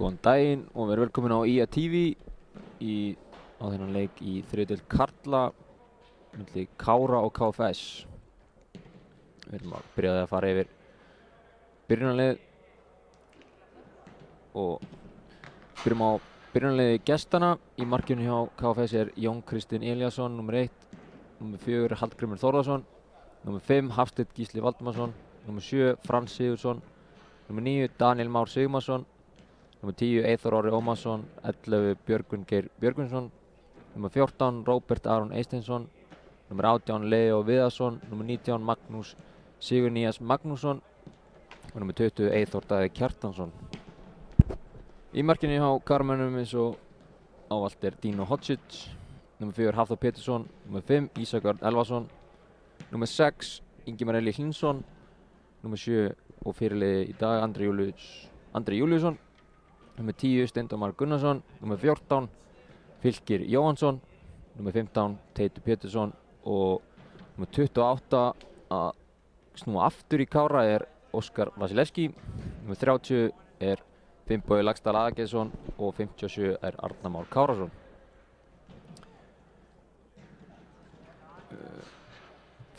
Góðan daginn og verið velkomin á IA TV á þennan leik í þriðdeild karla milli Kára og KFS. Við erum að byrjaði að fara yfir byrjunarlið og byrjum á byrjunarliði gestana. Í markinu hjá KFS er Jón Kristinn Elíasson, nr. 1, nr. 4 Hallgrímur Þórðarsson, nr. 5 Hafsteinn Gísli Valdimarsson, nr. 7 Frans Sigurðsson, nr. 9 Daniel Már Sigmarsson, nr. 10 Eyþór Orri Ómarsson, 11 Björgvin Geir Björgvinsson, nr. 14 Róbert Aron Eysteinsson, nr. 18 Leo Viðarsson, nr. 19 Magnús Sigurnías Magnússon og nr. 20 Eyþór Daði Kjartansson. Í markinu hjá Káramönnum eins og ávallt er Dino Hodzic, nr. 4 Hafþór Pétursson, nr. 5 Ísak Örn Elvarsson, nr. 6 Ingimar Elí Hlynsson, nr. 7 og fyrirliði í dag Andri Júliusson, nr. 10 Steindór Már Gunnarsson, nr. 14 Fylkir Jóhannsson, nr. 15 Teitur Pétursson og nr. 28 að snúa aftur í Kára er Óskar Vasilevski, nr. 30 er Finnbogi Laxdal Aðalgeirsson og 57 er Arnar Már Kárason.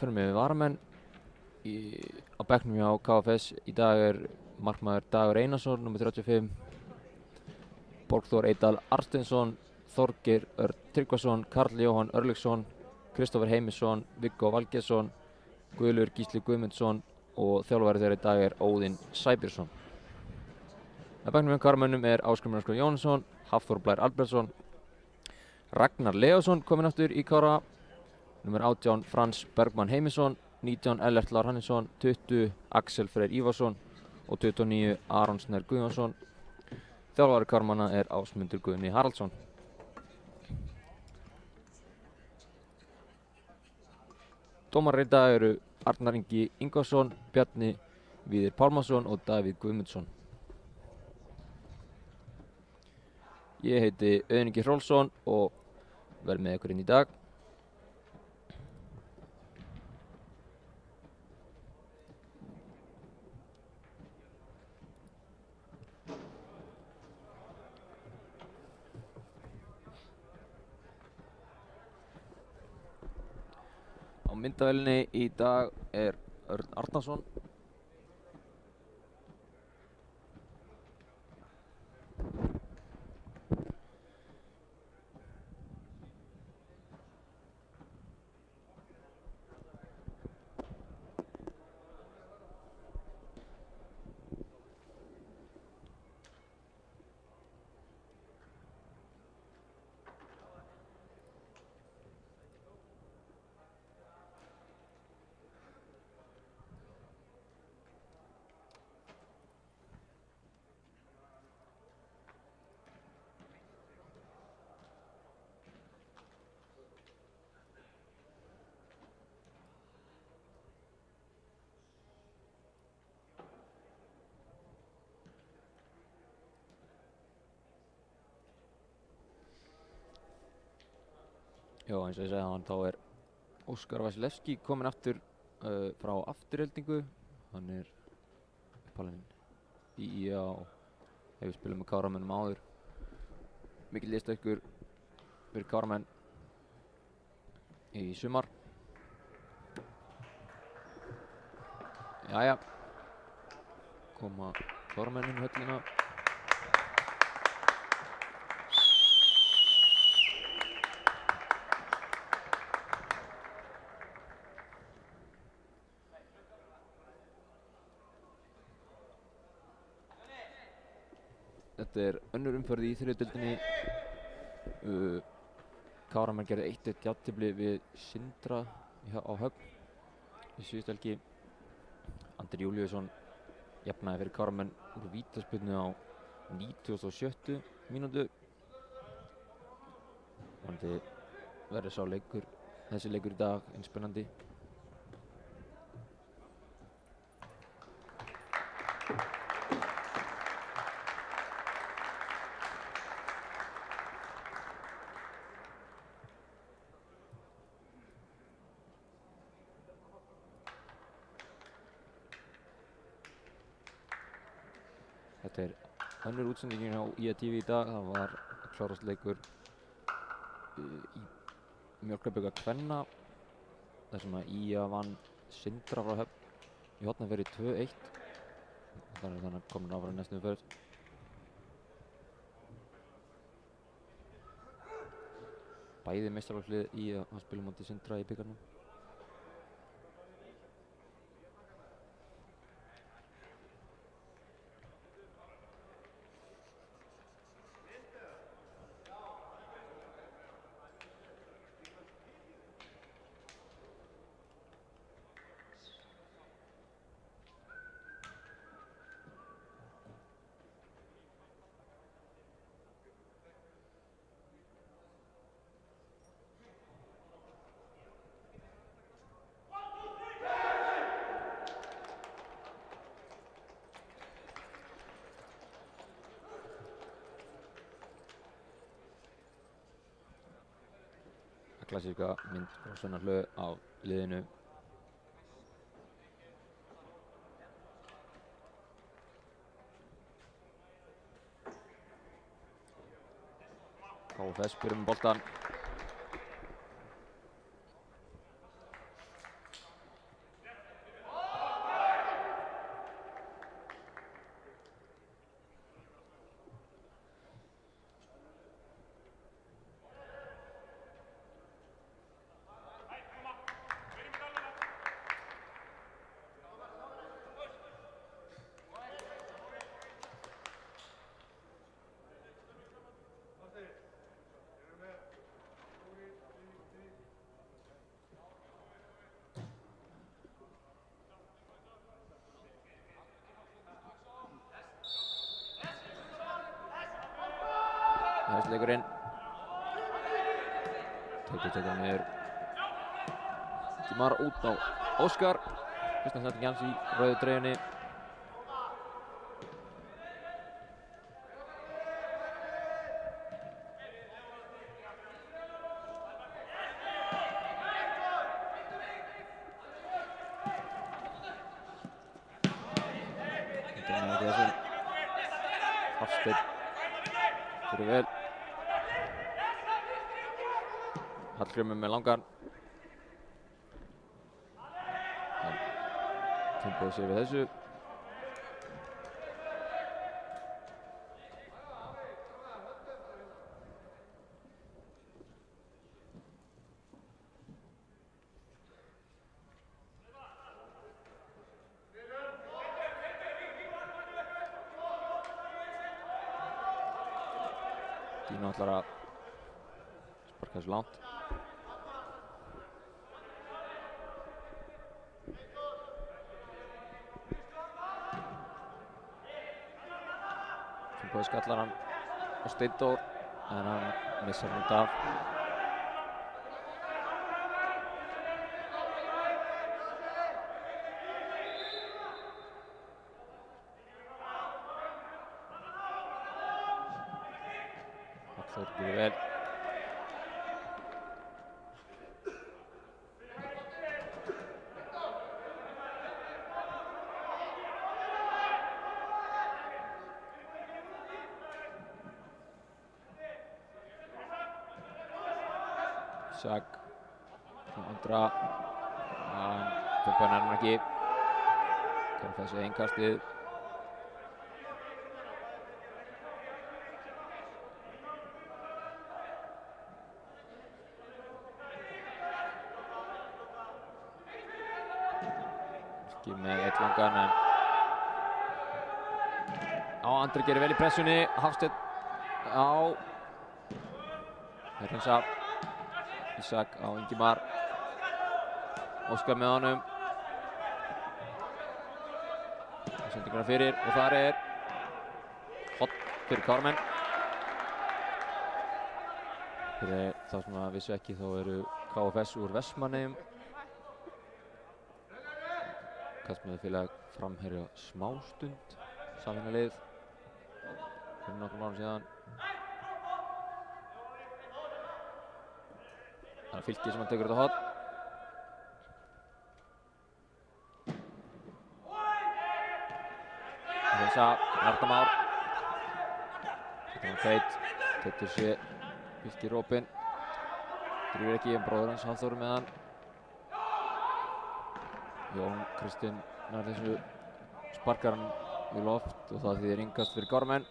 Förum við varamenn á bekknum hjá KFS í dag er markmaður Dagur Einarsson, nr. 35, Borgþór Eydal Arsteinsson, Þorgeir Örn Tryggvason, Karl Jóhann Örlygsson, Kristófer Heimisson, Viggo Valgeirsson, Guðlaugur Gísli Guðmundsson og þjálfari þeirra í dag er Óðinn Sæbjörnsson. Á bekknum hjá Káramönnum er Ásgrímur Röskva Jónsson, Hafþór Blær Albertsson, Ragnar Leósson kominn aftur í Kára, nr. 18 Frans Bergmann Heimisson, 19 Ellert Lár Hannesson, 20 Axel Freyr Ívarsson og 29 Aron Snær Guðjónsson. Þjálfari Káramanna er Ásmundur Guðni Haraldsson. Dómarar í dag eru Arnar Ingi Ingvarsson, Bjarni Víðir Pálmason og Davíð Guðmundsson. Ég heiti Auðun Ingi Hrólfsson og verð með ykkur inn í dag. Á myndavélinni í dag er Örn Arnarsson. Já, eins og ég segi þá er Óskar Vasilevski kominn aftur frá afturheldingu. Hann er uppalinn í IA og hefur spilað með Káramönnum áður. Mikill liðstyrkur fyrir Káramenn í sumar. Jæja, koma Káramenn inn í höllina. Þetta er önnur umferð í þriðjudeildinni. Káramenn gerði 1-1 jafntefli við Sindra á Höfn í síðustu helgi. Andri Júliusson jafnaði fyrir Káramenn úr vítaspyrnu á 97. mínútu. Vonandi verður þessi leikur í dag eins spennandi. Þetta er önnur útsendingin á IA TV í dag. Það var klárast leikur í Mjólkurbygga kvenna þar sem að IA vann Sindra frá Höfn í Hornafirði 2-1. Þannig að komin áfram í næstu umferð. Bæði meistaraflokklið IA að spila móti Sindra í bikarnum. Klassíska mynd frá Svenna Hlö á liðinu. KFS byrjum boltan. Leikurinn. Tekur hann niður. Ingimar út á Óskar. Fyrsta sending hans í rauðu treyjunni. Hafsteinn fyrir vel. Hallgrímur með langan. Timboði sér við þessu. Dino ætlar að sparka þessu langt. Timboði skallar hann á Steindór en hann missar hann út af. Hallþór gerir vel. Ísak frá Andra. Hann Timboði nær hann ekki. KFS einkastið. Ekki með eitt langan en Andri gerir vel í pressunni. Hafsteinn á Hreinsa. Ísak á Ingimar. Óskar með honum. Sendinguna fyrir og þar er hot fyrir Kármenn. Fyrir þá sem að vissu ekki þá eru KFS úr Vestmannaeyjum. Kastmöðufélag framherja Smástund. Samvinnulið. Fyrir nokkrum árum síðan. Það er Fylkir sem hann tekur þetta hot. Hreinsa, Arnar Már. Þetta er Teit. Teitur sé Fylkir opinn. Drýfur ekki, en bróður hans Hafþór með hann. Jón Kristinn nær þessu, sparkar hann í loft og það þýðir innkast fyrir Káramenn.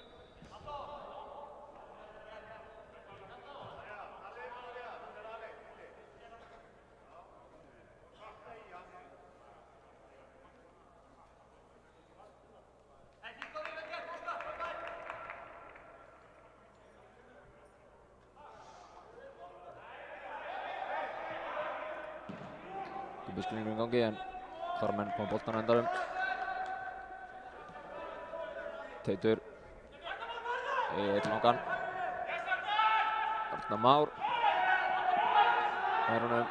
Gubbisklingur í gangi en Káramenn koma boltan á endanum. Teitur einn langan. Arnar Már nær honum,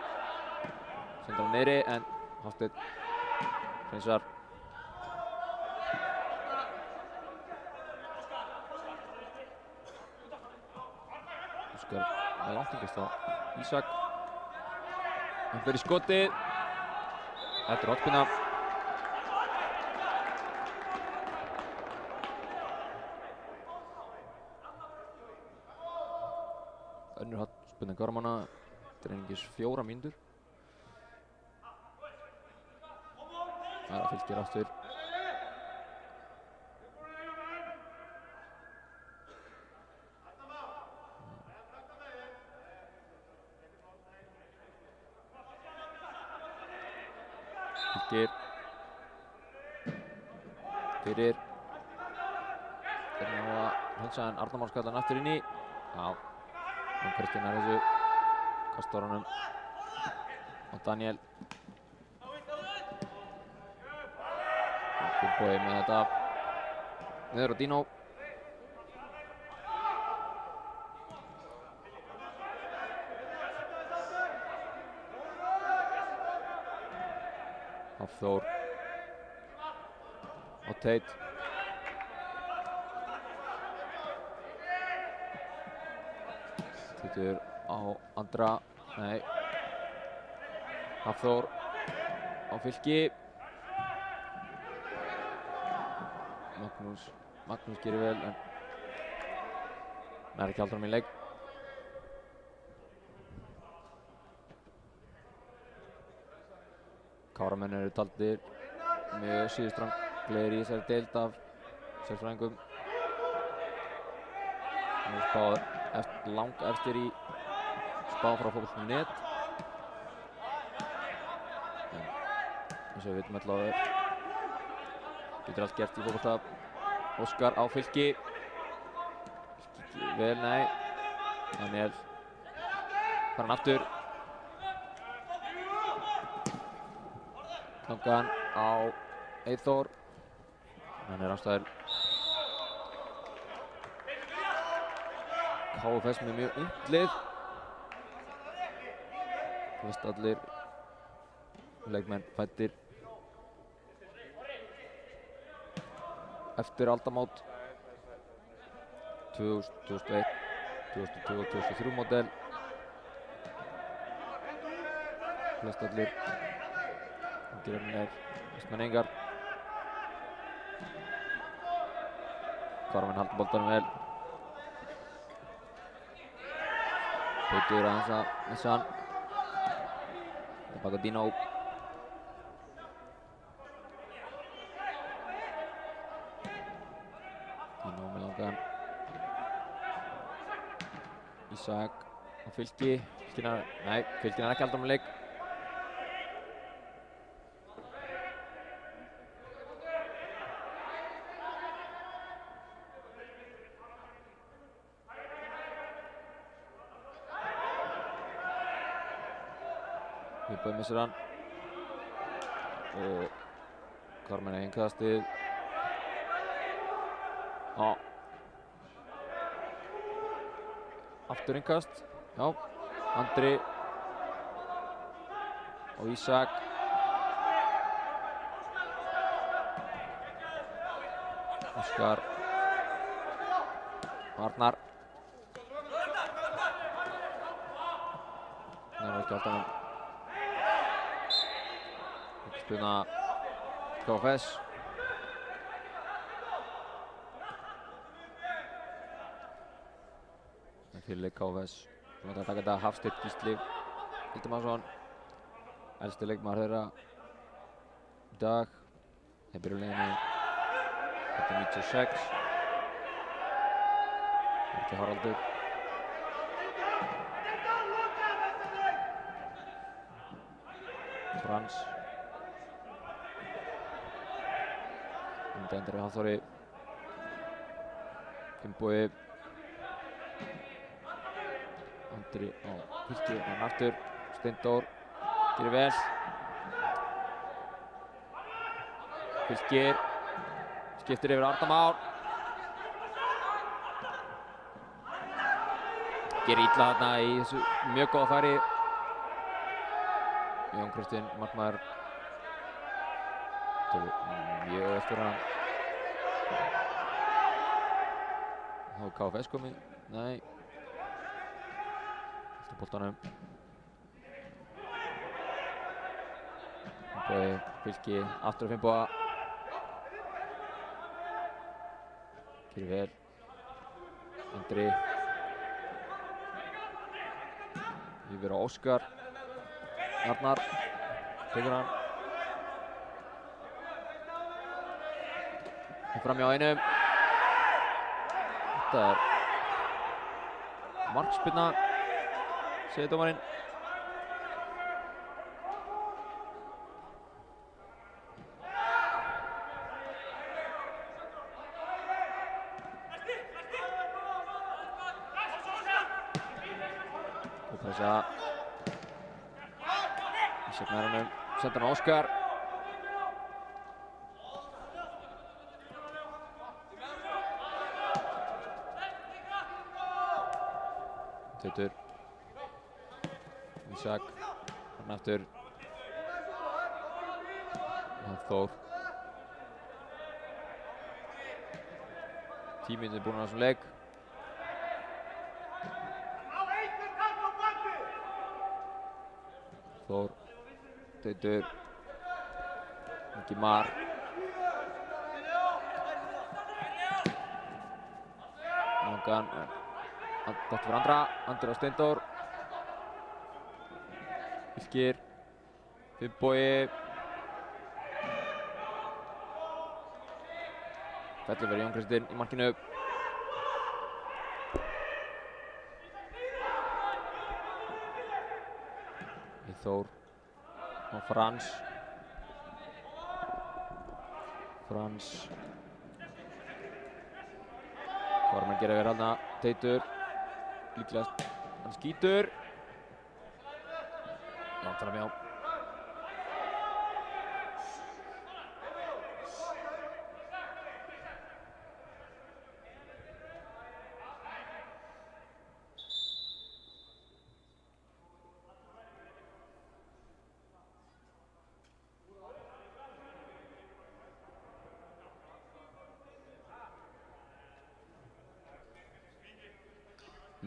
sendur hann niðri en Hafsteinn hreinsar. Óskar með langt innkast á Ísak. Hann fer í skotið. Þetta er hornspyrna. Önnur hornspyrna Káramanna. Þetta er einungis 4 mínútur. Það Fylkir aftur. Fylkir fyrir. Þeir ná að hunsa en Arnar Már skallar hann aftur inn í. Já, Jón Kristinn er þessu. Kastar honum og Daniel. Gunnbogi með þetta niður á Dino. Hafþór og Teit. Teitur á Andra. Nei. Hafþór á Fylki. Magnús gerir vel en nær ekki aldrei í leik. Káramenn eru taldir mjög síðustranglegir í þessari deild af sérfræðingum. Nú er spáð lang eftir í spá frá Fótbolti.net. En eins og við vitum öll á þér getur allt gert í fótbolta. Óskar á Fylki. Fylki vel, nei. Daniel fær hann aftur. Langan á Eyþór. Hann er ástæður. KFS með mjög ungt lið. Flest allir leikmenn fæddir eftir aldamót 2000, 2001, 2002 og 2003 módel. Flest allir ungir vestmanningar. Káramenn halda boltanum vel. Teitur aðeins að missa hann. Tilbaka Dino. Dino með langan. Ísak á Fylki. Fylkir er ekki aldrei með leik. Viðbæði missir hann og Káramenn er innkastið. Aftur innkast. Já, Andri og Ísak. Óskar og Arnar. Það var ekki alltaf spilna KFS. fyrirleik KFS. Svo að taka þetta Hafsteinn Gísli Hildimarsson, elsti leikmaður þeirra í dag. Þeir byrja leiðinni 96. Ekki Haraldur. Frans. Andri Hafþóri. Finnbogi. Andri á Fylki, hann aftur. Steindór gerir vel. Fylkir skiptir yfir Arnar Már. Gerir illa þarna í þessu mjög góða færi. Jón Kristinn markmaður. Mjög eftir hann. Þá er KFS komið. Nei. Eftir boltanum. Finnbogi, Fylki, aftur á Finnboga. Gerir vel. Andri. Yfir á Óskar. Arnar. Tekur hann. Framhjá einum. Þetta er markspyrna, segir dómarinn. Og pressa. Ísak nær honum, sendir hann Óskar. Teitur. Ísak. Hann aftur. Þór. 10 mínútur búin á þessum leik. Þór. Teitur. Ingi Mar. Langan. Þetta fyrir Andra. Andri á Steindór. Fylkir. Finnbogi. Fellur verið Jón Kristinn í markinu. Þór. Og Frans. Frans. Hvað var hann að gera við hérna? Teitur. Líklegast. Hann skýtur. Langt framhjá.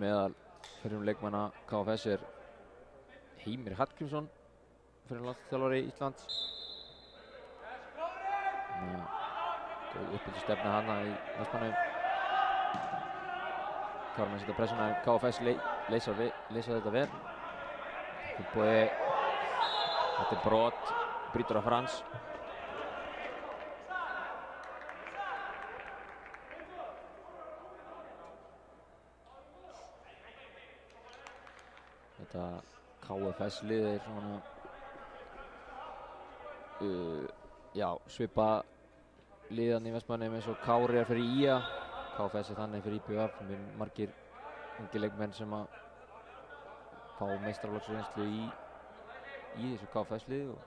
Meðal fyrrum leikmanna KFS er Heimir Hallgrímsson, fyrrum landsliðsþjálfari Íslands. Góð uppbyggistefna hana í Vestmannum. Klárar með að setja pressuna en KFS leysa þetta vel. Finnbogi. Þetta er brot, brýtur af Frans. Þetta KFS lið er svona svipa liðan í Vestmannheim eins og Kári er fyrir IA. KFS er þannig fyrir IBF. Með margir ungi leikmenn sem að fá meistaraflokksreynslu í þessu KFS liði.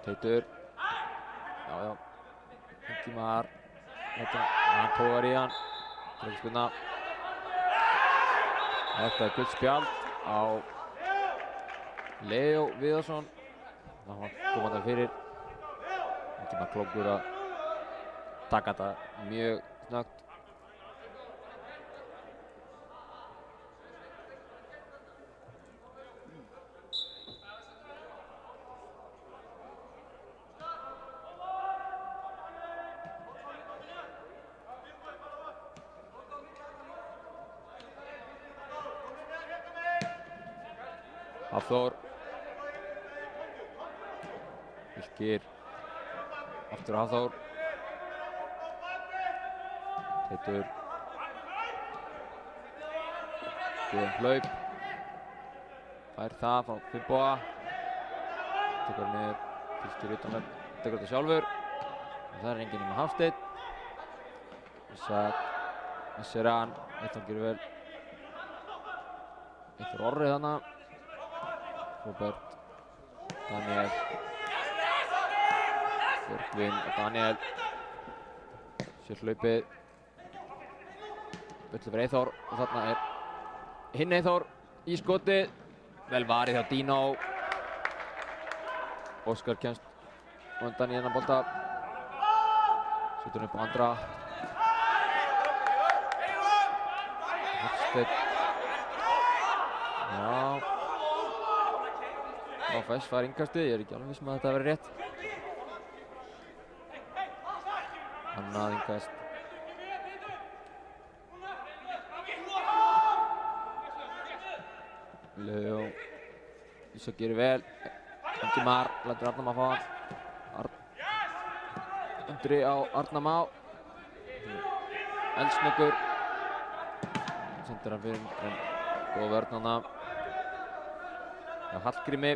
Teitur. Já. Ingi Mar. Hann tógar í hann. Tryggspilna. Þetta er gult spjald á Leo Viðarsson. Það var komandi fyrir. Ingi Mar klokkur að taka þetta mjög snöggt. Hafþór. Fylkir. Aftur Hafþór. Teitur. Guðjón hlaup. Fær það frá Finnboga. Tekur niður. Fylkir utanveg. Tekur þetta sjálfur. Og það enginn nema Hafsteinn. Ísak. Messeran. Eitthor gerir vel. Eitthor Orri þarna. Róbert. Daniel. Björgvin og Daniel. Sér hlaupið. Bulli fyrir Eitthor og þarna hinn Eitthor í skotið. Vel varið hjá Dino. Óskar kemst undan í þennan bolta. Setur hann upp á Andra. Hafsteinn. Já. KFS fær innkastið, ég ekki alveg viss að þetta verið rétt. Annað innkast. Leo. Ísak gerir vel. Ingimar lætur Arnar Má fá hann. Andri á Arnar Má. Eldsnöggur. Sendir hann fyrir en góð vörn hana. Já, Hallgrími.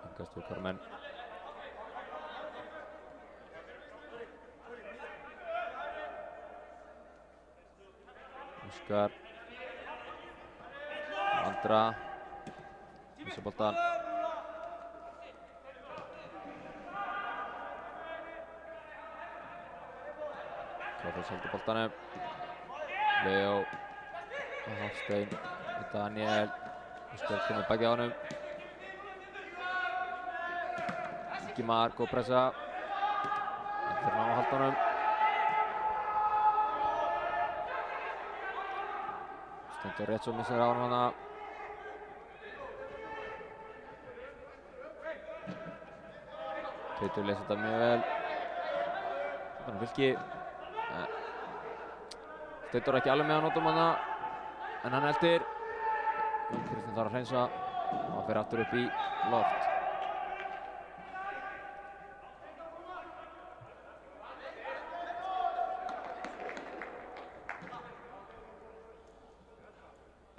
Innkast fyrir Karmen. Óskar. Andra. Missar boltan. KFS heldur boltanum. Leo. Og Hafsteinn. Og Daniel. Óskar kemur baki á honum. Ingimar, góð pressa. Ætlar ná að halda honum. Stendur rétt svo missir á honum hana. Teitur lesur þetta mjög vel. Þannig Fylki. Teitur ekki alveg með að nota hana. En hann eldir. Jón Kristinn þarf að hreinsa. Og hann fer aftur upp í loft.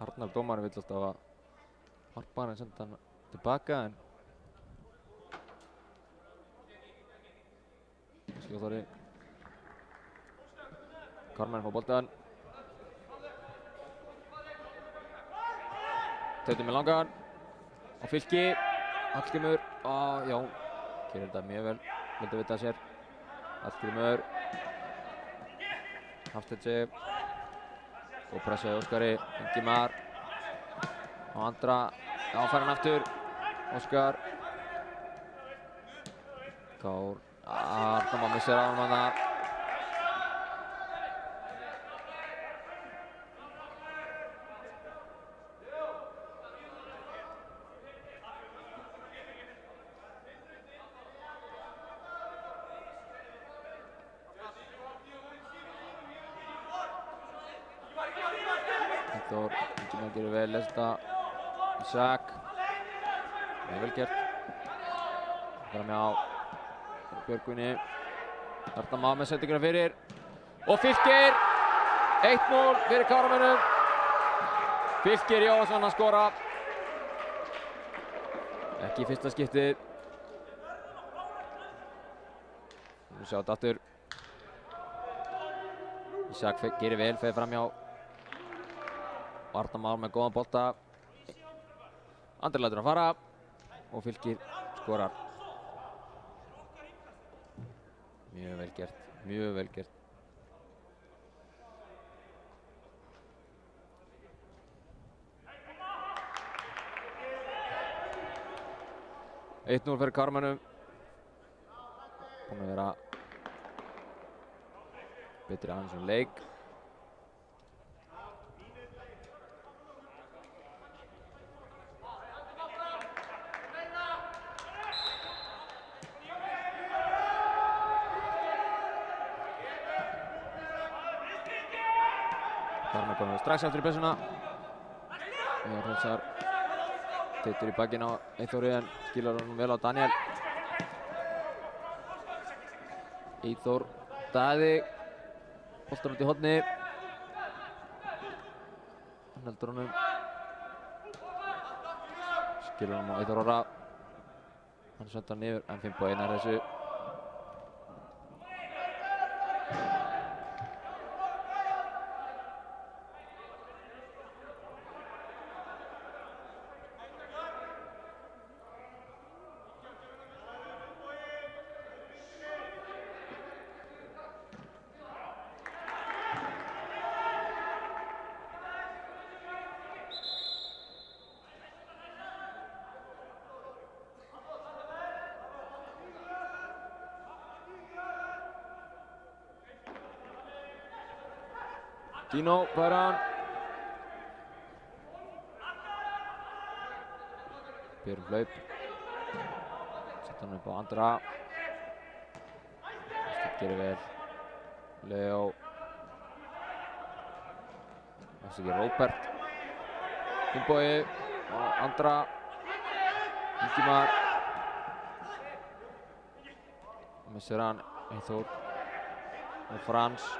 Arnar dómari vill alltaf að harpa hann en senda hann tilbaka en Skjóðþóri. Karmen fá boltan. Teitur með langan. Á Fylki. Hallgrímur. Já, gerir þetta mjög vel. Vildi vita sér. Hallgrímur. Hafsteinn sig. Og pressaði Óskari. Ingimar. Á Andra. Já, fær hann aftur. Óskar. Kár. Arnar Má missir á hann þarna. Eitthor, Ingimar gerir vel, les þetta. Ísak. Mjög vel gert. Fram hjá Björgvini. Arnar Má með sendinguna fyrir. Og Fylkir! 1-0 fyrir Káramönnum. Fylkir Jóhannsson að skora. Ekki í fyrsta skiptið. Við sjá þetta aftur. Ísak gerir vel, fer fram hjá Arnar Már með góðan bolta. Andri lætur hann fara og Fylkir skorar. Mjög vel gert, mjög vel gert. Eitt 0 fyrir Káramönnum. Búinn að vera betri aðeins um leik. Karmen komið strax aftur í pressuna. Ívar hreinsar. Teitur í bakinn á Eyþóri en skilar honum vel á Daniel. Eyþór Daði. Boltar út í horni. Hann heldur honum. Skilar honum á Eyþór Orra. Hann sendar niður en Finnbogi nær þessu. Dino fær hann. Björn hlaup. Sett hann upp á Andra. Þetta gerir vel. Leo. Þessi ekki Róbert. Finnbogi og Andra. Ingimar. Missir hann Eyþór og Frans.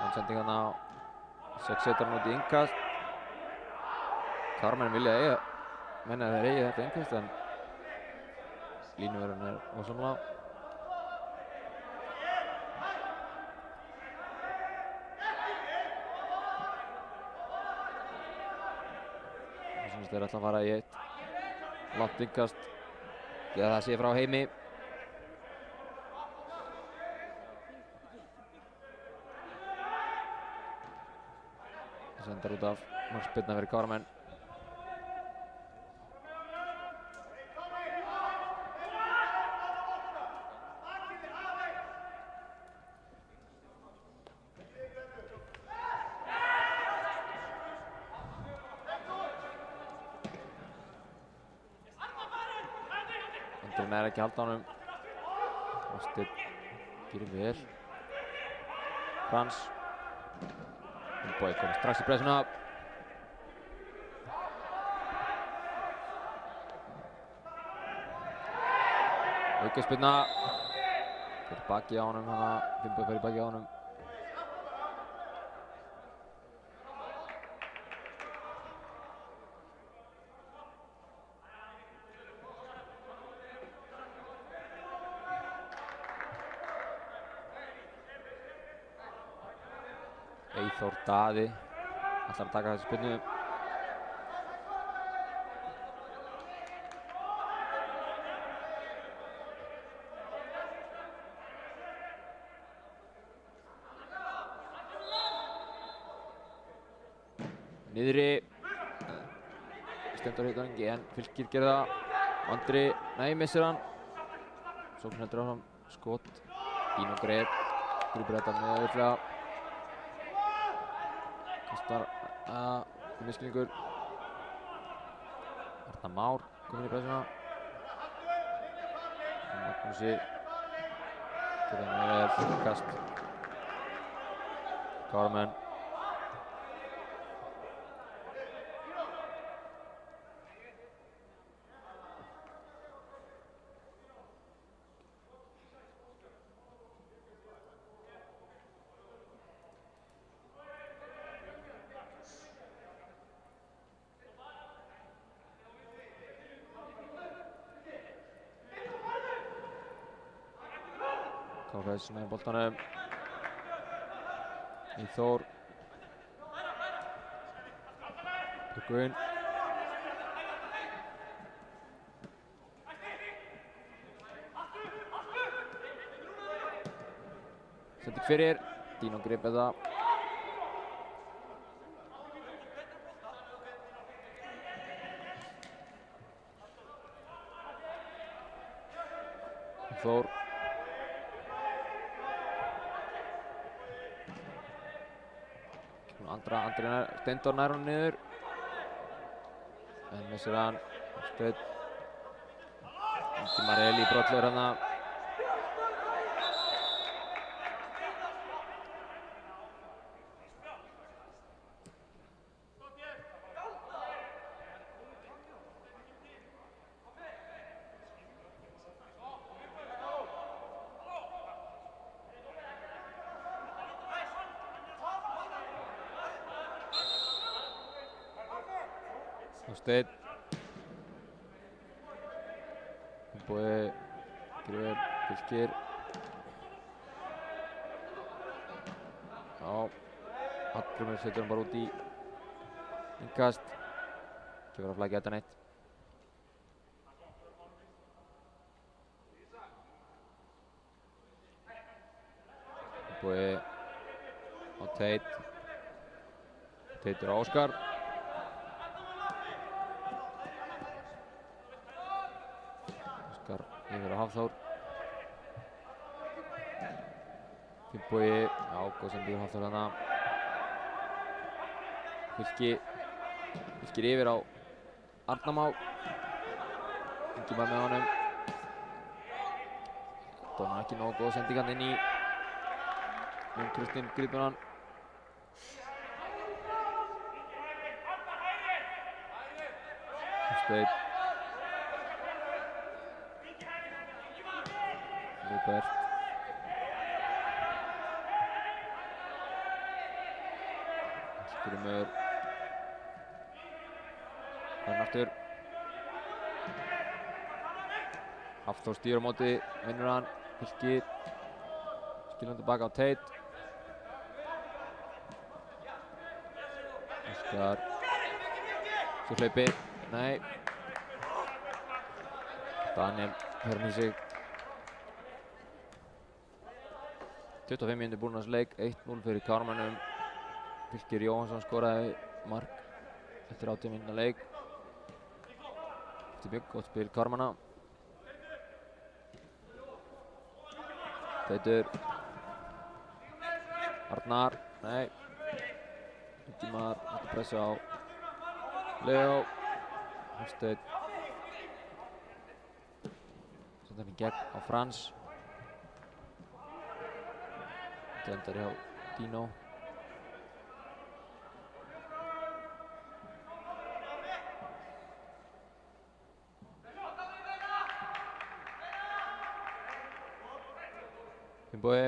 Hann sendi hann á 6 setur út í innkast. Karmen vilja eiga, menna þeir eigi þetta innkast en línuverðin ósamlega. Það semst þeir ætla að fara í eitt langt innkast eða það sé frá Heimi. Sendar út af markspyrna fyrir Karmen. Andri nær ekki að halda honum. Þorsteinn gerir vel. Frans. Finnbogi komið strax í pressuna. Aukaspyrna. Fyrir baki á honum hana. Finnbogi fyrir baki á honum. Eyþór Daði ætlar að taka þessu spyrnu. Niðri. Stendur Haukarengi en Fylkir gerir það. Andri, nei, missir hann. Sókn heldur áfram skot. Dino Greip. Grýpur þetta með öðvitað. Kastar miskilningur. Arnar Már kominn í pressuna. Magnúsi gerir hann með vel kast. Karmen. KFS með boltanum. Eyþór. Björgvin. Sendir fyrir. Dino greip þetta. Eyþór. Andri Steindór nær hann niður. En missir hann. Steinn. Ingimar Eli brotlegur hana. Hafsteinn. Finnbogi gerir vel, Fylkir. Já, Hallgrímur setur hann bara út í innkast. Gefur að flækja þetta neitt. Finnbogi á Teit. Teitur á Óskar. Óskar yfir á Hafþór. Finnbogi, já, góð sending á Hafþór þarna. Fylkir yfir á Arnar Má. Ingimar með honum. Það var ekki nógu góð sending hann inn í. Jón Kristinn grípur hann. Hafsteinn. Rúbert. Hallgrímur. Þannig aftur. Hafþór stýr á móti, vinnur hann. Fylkir. Skilur hann tilbaka á Teit. Óskar. Svo hlaupið. Nei. Daniel hörum í sig. 25 mínútur búin að leik, 1-0 fyrir Kármannum. Fylkir Jóhannsson skoraði mark eftir 80 mínútna leik. Þetta er mjög gott spil Kármanna. Teitur. Arnar. Nei. Ingimar. Þetta pressa á Leo. Hafsteinn. Senda hann í gegn á Frans. Þetta endar hjá Dino. Finnbogi.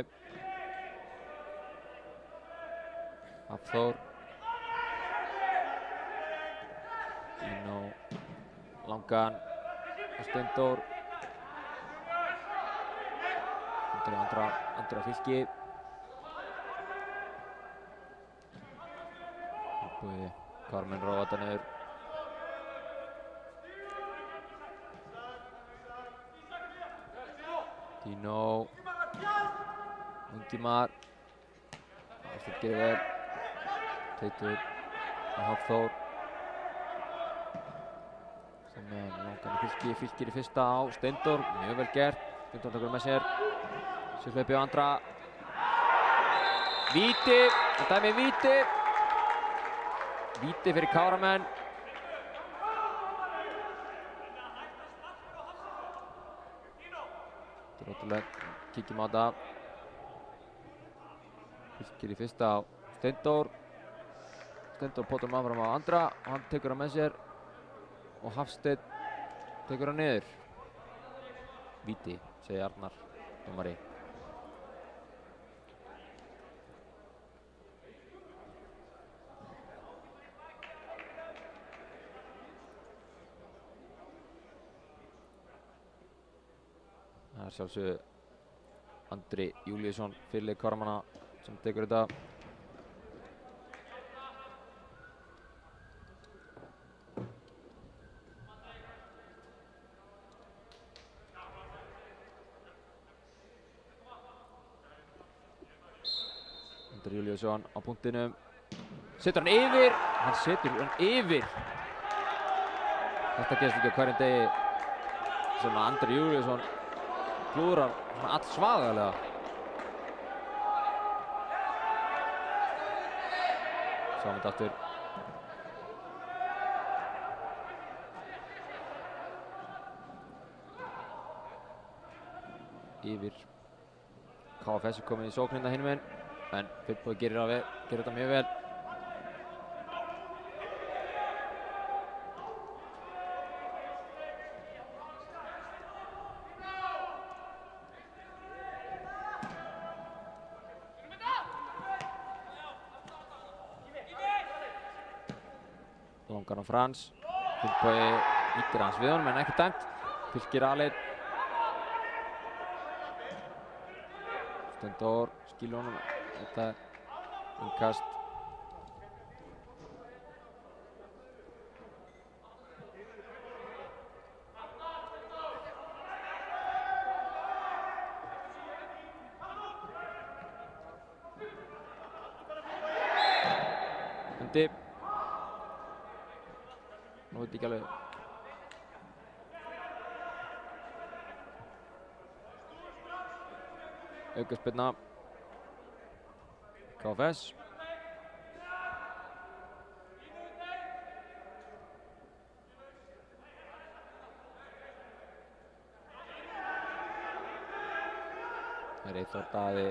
Hafþór. Dino. Langan. Og Steindór. Andri á Fylki. Finnbogi. Kármann róa þetta niður. Dino. Ingimar. Hafsteinn gerir vel. Teitur og Hafþór. Sem með Langan í Fylki. Fylkir í fyrsta á Steindór. Mjög vel gert. Steindór tekur með sér. Sér hlaupi á Andra. Víti. Þetta er með víti. Víti fyrir Káramenn. Þetta er ótrúlegt. Kíkjum á þetta. Fylkir í fyrsta á Steindór. Steindór potar hann áfram á Andra og hann tekur hann með sér. Og Hafsteinn tekur hann niður. Víti, segir Arnar, dómari. Það er sjálfsögðu Andri Júlíusson, fyrirliði Kármanna, sem tekur þetta. Andri Júlíusson á punktinum. Setur hann yfir. Hann setur hann yfir. Þetta gerist ekki á hverjum degi sem Andri Júlíusson klúðrar allsvagalega. Sjáum þetta aftur. Yfir. KFS er komið í sóknina hinum megin, en Finnbogi gerir þetta mjög vel. Langan á Frans. Finnbogi ítir hans við honum en ekki dæmt. Fylkir A-leið. Steindór skilur honum. Þetta er innkast. Hendi. Nú veit ég ekki alveg. Aukaspyrna. KFS. Það er Eyþór Daði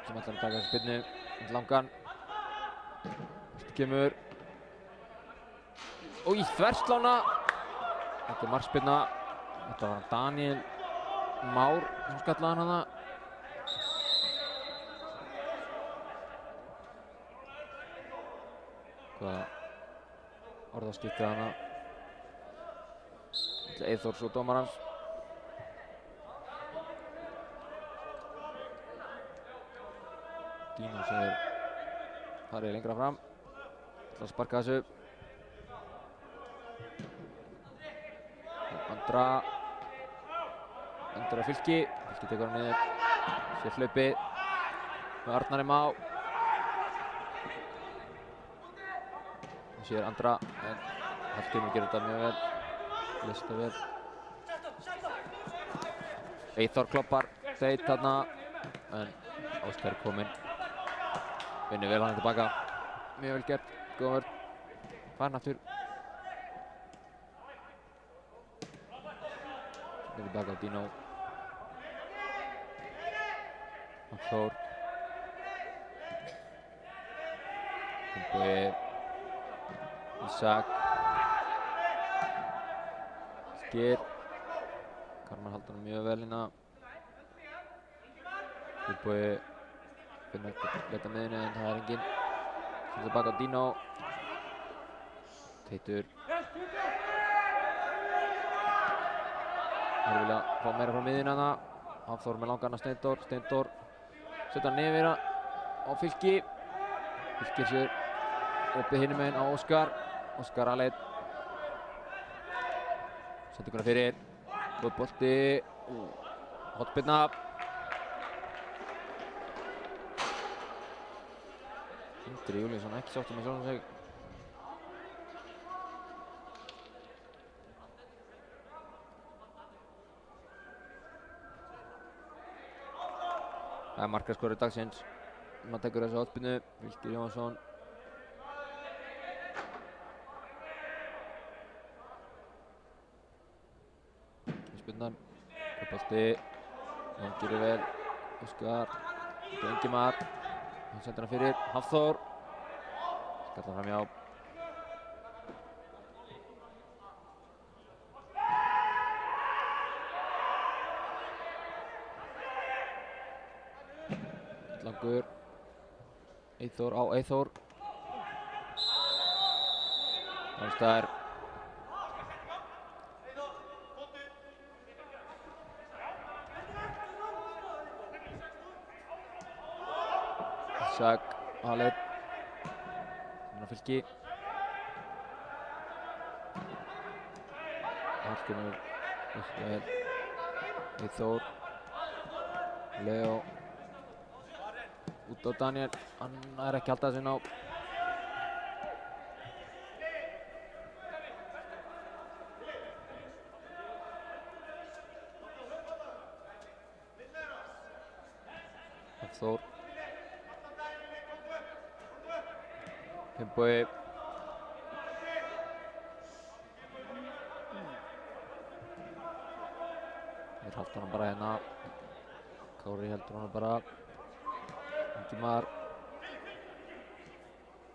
sem ætlar að taka þessu spyrnu langan. Þetta kemur. Í þverslána. Þetta er markspyrna. Þetta var Daniel Már sem skallaði hann hana. Hvaða orðaskiptið hana. Eyþór svo dómarans. Dino sem er farið lengra fram. Ætla að sparka þessu. Andra Fylki. Fylki tekur hann niður. Sér hlaupið með Arnari Má. Sér Andra en Hallgrímur gerir þetta mjög vel. Lest það vel. Eyþór kloppar Teit þarna en Óskar kominn. Vinnur vel hann tilbaka. Mjög vel gert. Góð vörn. Farin aftur. Tilbaka á Dino. Þór. Finnbogi. Ísak. Sker. Karman haldur hann mjög vel hérna. Finnbogi. Finnur ekki að leta miðinu en það er enginn. Svo tilbaka á Dino. Teitur. Það vilja fá meira frá miðinu hana. Hafþór með langan að Steindór. Steindór setja hann yfir á Fylki. Fylkir sér opið hinum meginn á Óskar. Óskar A-leið. Sendinguna fyrir. Góð bolti. Hornspyrna. Indri Júlíusson ekki sáttur með sjálfan sig. Það er markaskorur dagsins. Maður tekur þessu hornspyrnu. Fylkir Jónsson. Spyrnan. Góð bolti. Jón gerir vel. Óskar. Þetta er Ingimar. Hann sendur hann fyrir. Hafþór. Skallar fram hjá. Langur. Eyþór á Eyþór. Alstæðar. Ísak A-leið. Þannig að Fylki. Hallgrímur. Eyþór. Leo. Út á Daniel. Hann er ekki haldið sig ná. Hafþór. Finnbogi. Þeir halda hann bara hérna. Kári heldur hann bara. Ingimar.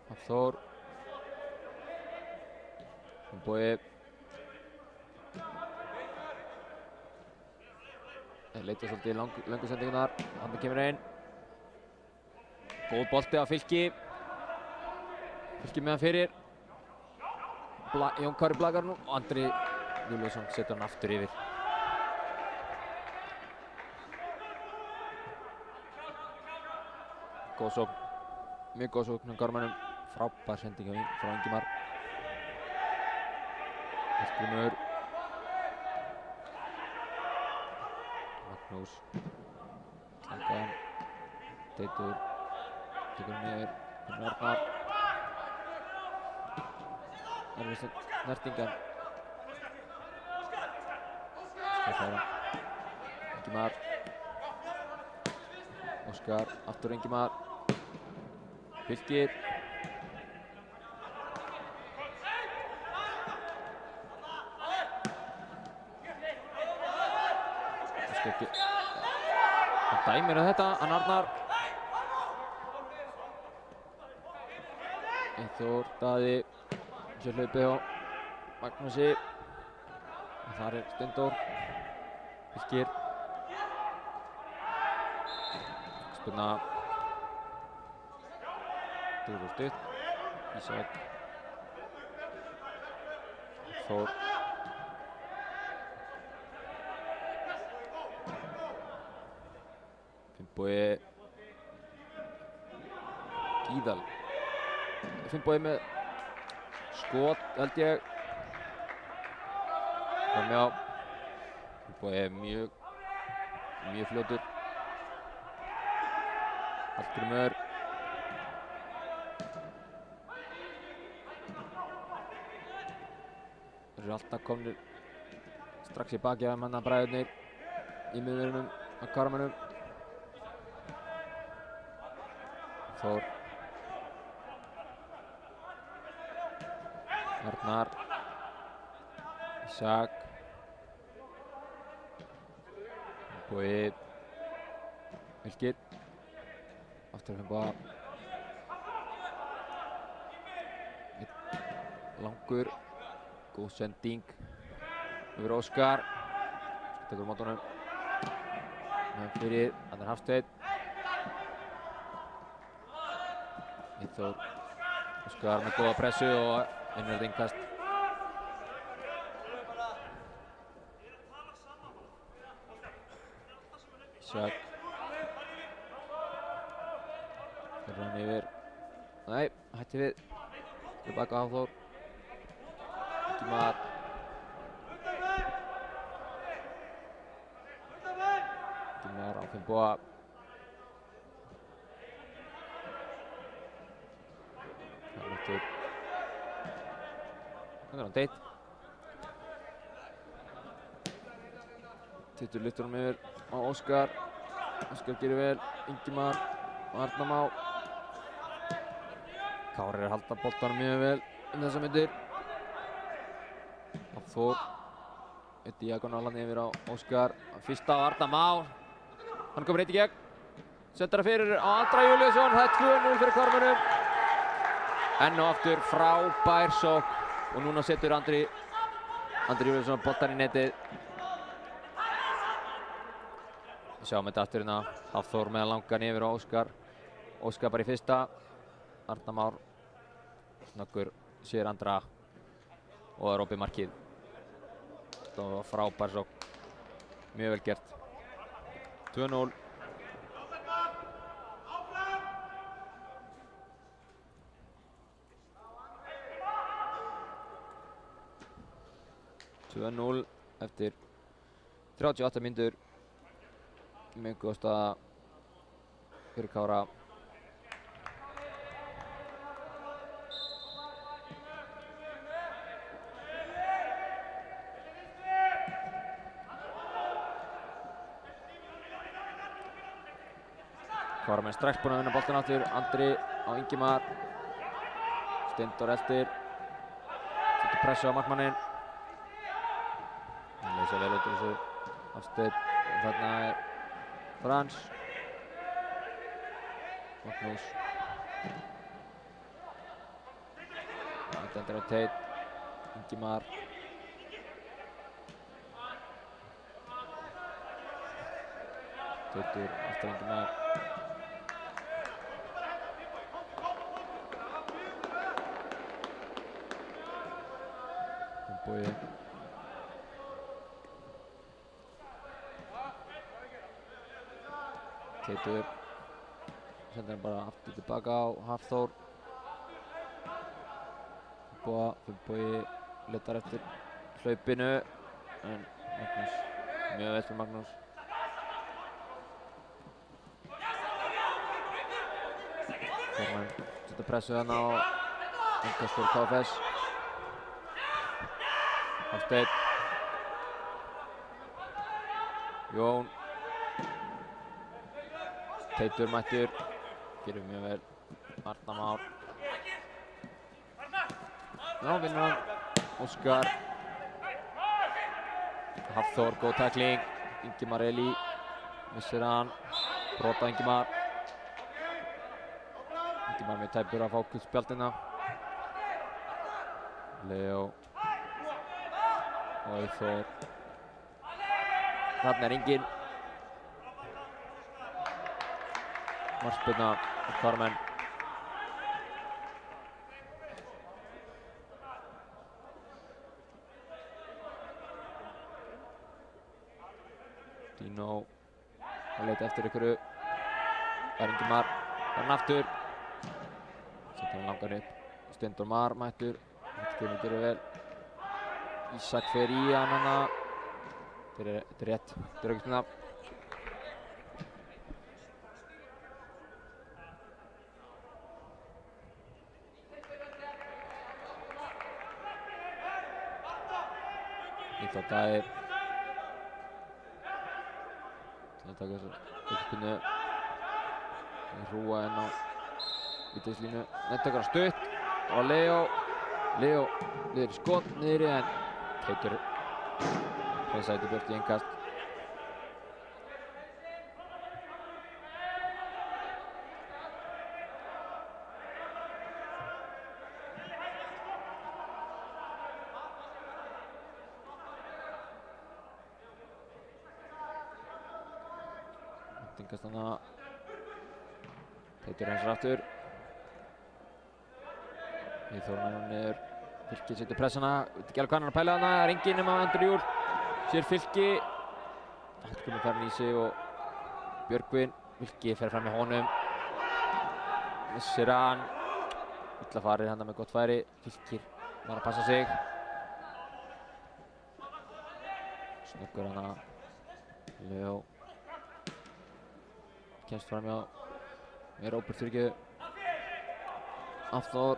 Hafþór. Finnbogi. Þeir leita svolítið í löngu sendingunar. Hann kemur inn. Góð bolti á Fylki. Fylki með hann fyrir. Jón Kári blakar nú og Andri Júlíusson setur hann aftur yfir. Góð sókn, mjög góð sókn hjá Káramönnum. Frábær sending frá Ingimar. Hallgrímur. Magnús. Langan. Teitur. Tekur niður. Arnar. Erfið snertingar. Skafæra. Ingimar. Óskar. Aftur Ingimar. Fylkir. Hann dæmir þetta, hann Arnar. Eyþór Daði. Sér hlaupið á Magnúsi. Og þar Steindór. Fylkir. Spilna. Dúrur stutt. Ísak. Þór. Finnbogi Gíðal. Finnbogi með skot, held ég. Framhjá. Finnbogi mjög fljótur. Hallgrímur. Þeir eru alltaf komnir strax í baki af manna bræðurnir í miðverðinum af Káramönnum. Þór. Arnar. Ísak. Finnbogi. Fylkir. Aftur Finnboga. Langur. Góð sending. Yfir Óskar. Tekur á móti honum. Fyrir. Annar Hafsteinn. Eyþór. Óskar með góða pressu og innverð innkast. Ísak. Fyrir hann yfir. Nei, hætti við. Tilbaka Hafþór. Ingimar. Ingimar á Finnboga. Þannig er hann Teit. Teitur lyftur hann yfir á Óskar. Óskar gerir vel. Ingimar og Arnar Má. Kári að halda boltanum mjög vel þessar myndir. Þór. Eitt diagonalan yfir á Óskar. Fyrsta á Arnar Má. Hann komur eitt í gegn. Sendir það fyrir á Andra Júlíusson. Það er 2-0 fyrir Káramönnum. Enn og aftur frábær sókn. Og núna setur Andri Júlíusson boltan í netið. Við sjáum þetta aftur hérna. Hafþór með langan yfir á Óskar. Óskar bara í fyrsta. Arnar Már. Snöggur sér Andra. Og það er opið markið. Þetta var frábær sókn. Mjög vel gert. 2-0. Eftir 38 mínútur. Mjög góð staða fyrir Kára. Káramenn strax búin að vinna boltan aftur. Andri á Ingimar. Steindór eftir. Setur pressu á markmanninn. Hann leysa vel út úr þessu. Hafsteinn. Þarna er Frans. Magnús. Þetta endur á Teit. Ingimar. Teitur eftir Ingimar. Bogi. Teitur sendir hann bara aftur tilbaka á Hafþór. Bogi leitar eftir hlaupinu en Magnús, mjög vel fyrir Magnús. Þormann setja pressu þarna á innkaststjóri KFS. Hafsteinn. Jón. Teitur mættur, gerir mjög vel. Arnar Már. Já, vinnur hann. Óskar. Hafþór, góð tackling. Ingimar Elí missir hann. Brota Ingimar. Ingimar með tæpur að fá guldspjaldina. Leo. Og Eyþór. Þarna er enginn. Markspyrna og Carmen. Dino að leita eftir ykkur. Það er Ingimar. Það er hann aftur. Settur hann langar upp. Steindór Mar mættur. Þetta gerir vel. Ísak fer í hann hana. Þetta er rétt. Þetta er aukaspyrna. Íþór Daði. Það taka þessu aukaspyrnu. Rúa enn á vítateigslínu. Nei, tekur hann stutt. Og Leo liður í skot niðri en Teitur hreinsaði þetta burt í innkast. Innkast hana. Teitur hreinsar aftur. Eyþór hann niður. Fylki setur pressuna, veit ekki alveg hvað hann er að pæla þarna, það er enginn nema Andri Júl. Sér Fylki. Hallgrímur farin í sig og Björgvin. Fylki fer fram með honum. Missir hann. Illa farir hann með gott færi. Fylkir var að passa sig. Snöggur hann að Leo. Kemst fram hjá. Meira óburt fyrir ekki. Hafþór.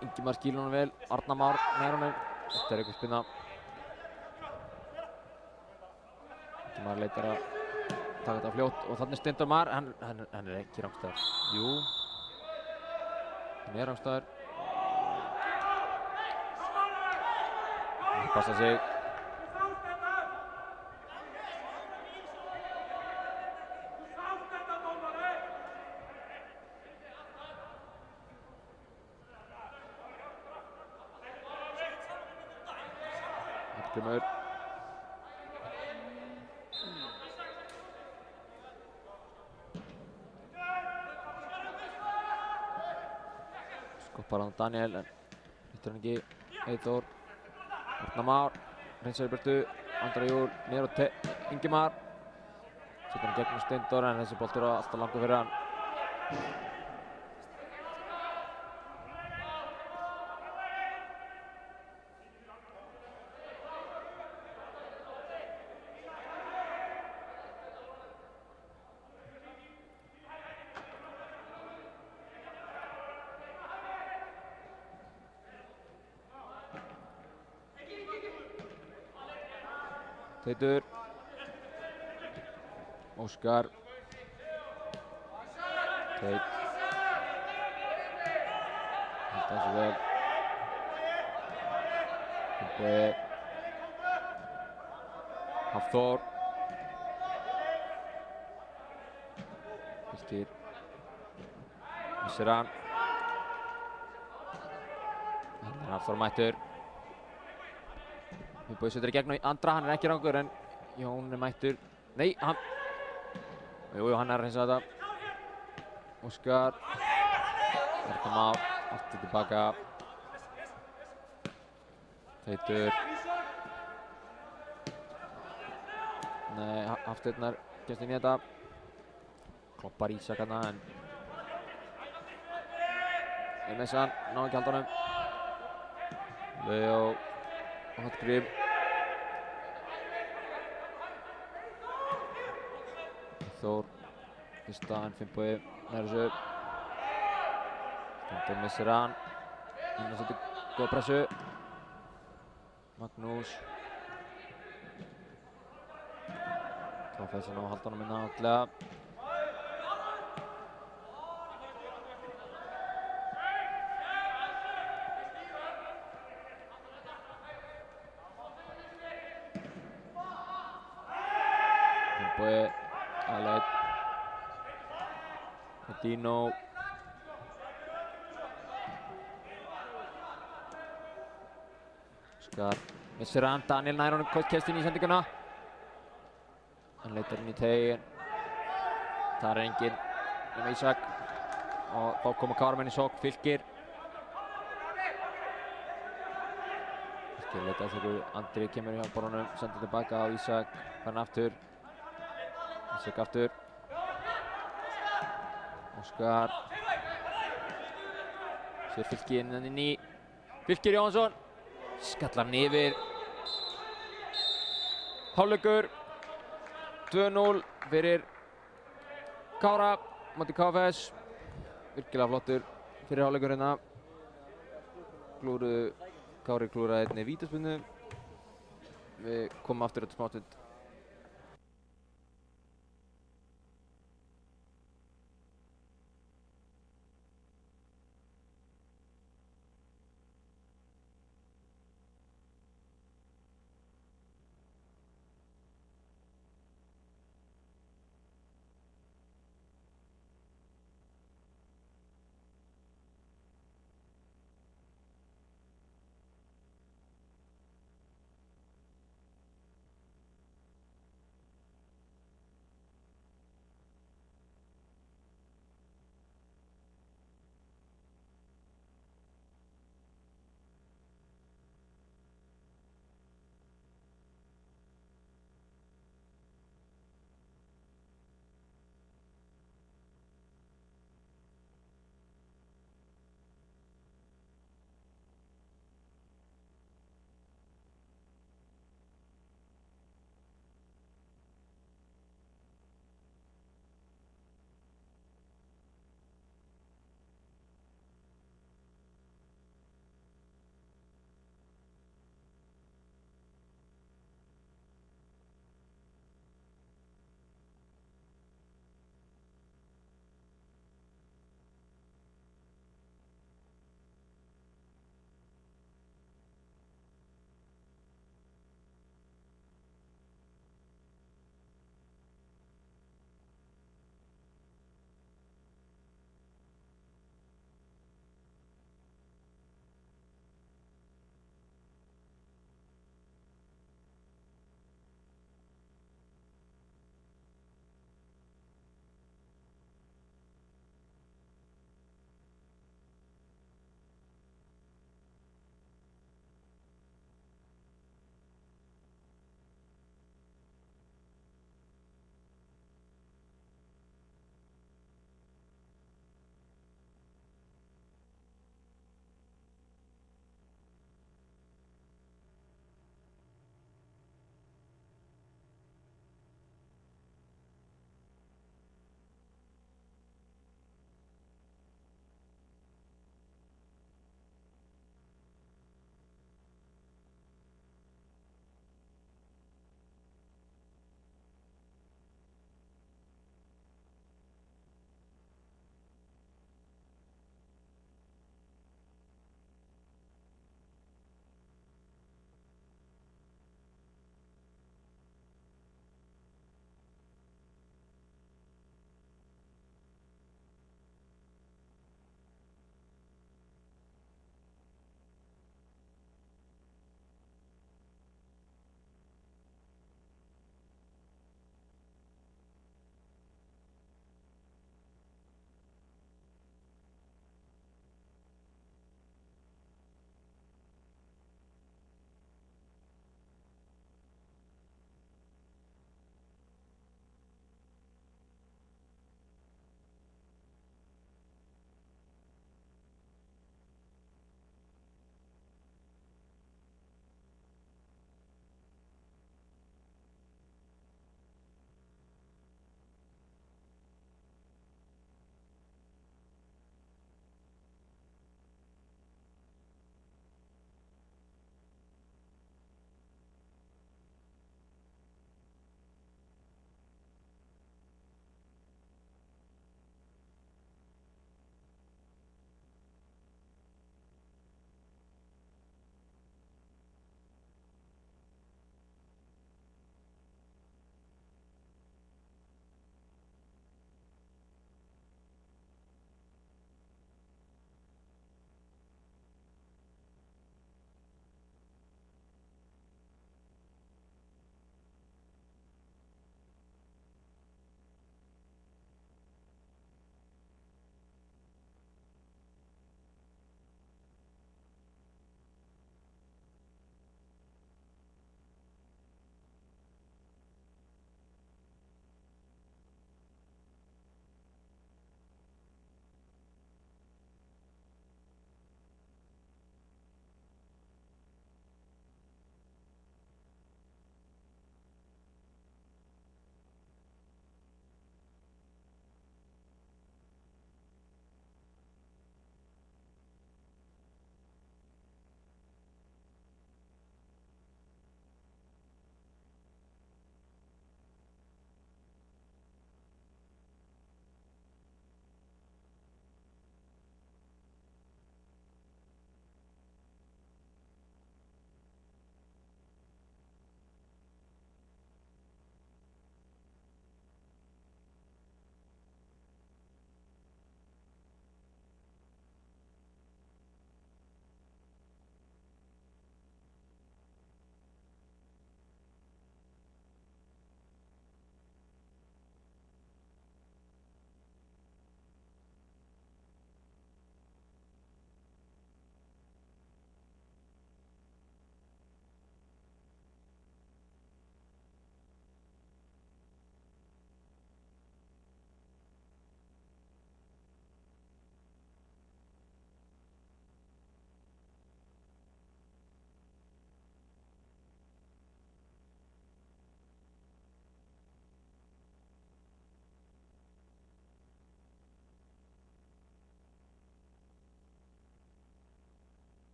Ingimar skýlir honum vel, Arnar Már nær honum. Þetta er aukaspyrna. Ingimar leitar að taka þetta fljótt og þannig Steindór Mar, hann er ekki rangstæður. Jú, hann er rangstæður. Hann passa sig. Hallgrímur. Skoppar hann Daniel en hittur hann ekki. Eyþór. Arnar Már. Hreinsar í burtu. Andra Júl. Niður á Ingimar. Setur hann gegnum Steindór en þessi boltur er alltaf langur fyrir hann. Teitur. Óskar. Teit. Held þessu vel. Bogi. Hafþór. Fylkir. Missir hann. Þannig er Hafþór mættur. Bogi setur í gegn á Andra, hann er ekki rangur en Jón er mættur. Nei, hann... Jú, hann er að hreinsa þetta. Óskar. Arnar Már, aftur tilbaka. Teitur. Nei, Hafsteinn kemst inn í þetta. Kloppar Ísak þarna en Messan ná ekki halda honum. Leo Hallgrím. Þór fyrsta en Finnbogi nær þessu. Stendur missir hann. Hann setur góða pressu. Magnús. KFS ná að halda honum inn áttlega. Finnbogi Aleit. Dino. Skar missir hann. Daniel nær honum, kemst inn í sendinguna. Hann leitar inn í teiginn. Það enginn nema Ísak. Og þá koma Káramenn í sókn, Fylkir. Fylkir leitar þegar Andri kemur hjá borunum, sendir tilbaka á Ísak. Fann aftur. Ísak aftur. Óskar. Sér Fylkir inn í. Fylkir Jóhansson. Skallar hann yfir. Hálfleikur 2-0 fyrir Kára móti KFS. Virkilega flottur fyrir hálfleikur hérna. Kári klúraði einni vítaspyrnu. Við komum aftur eftir smástund.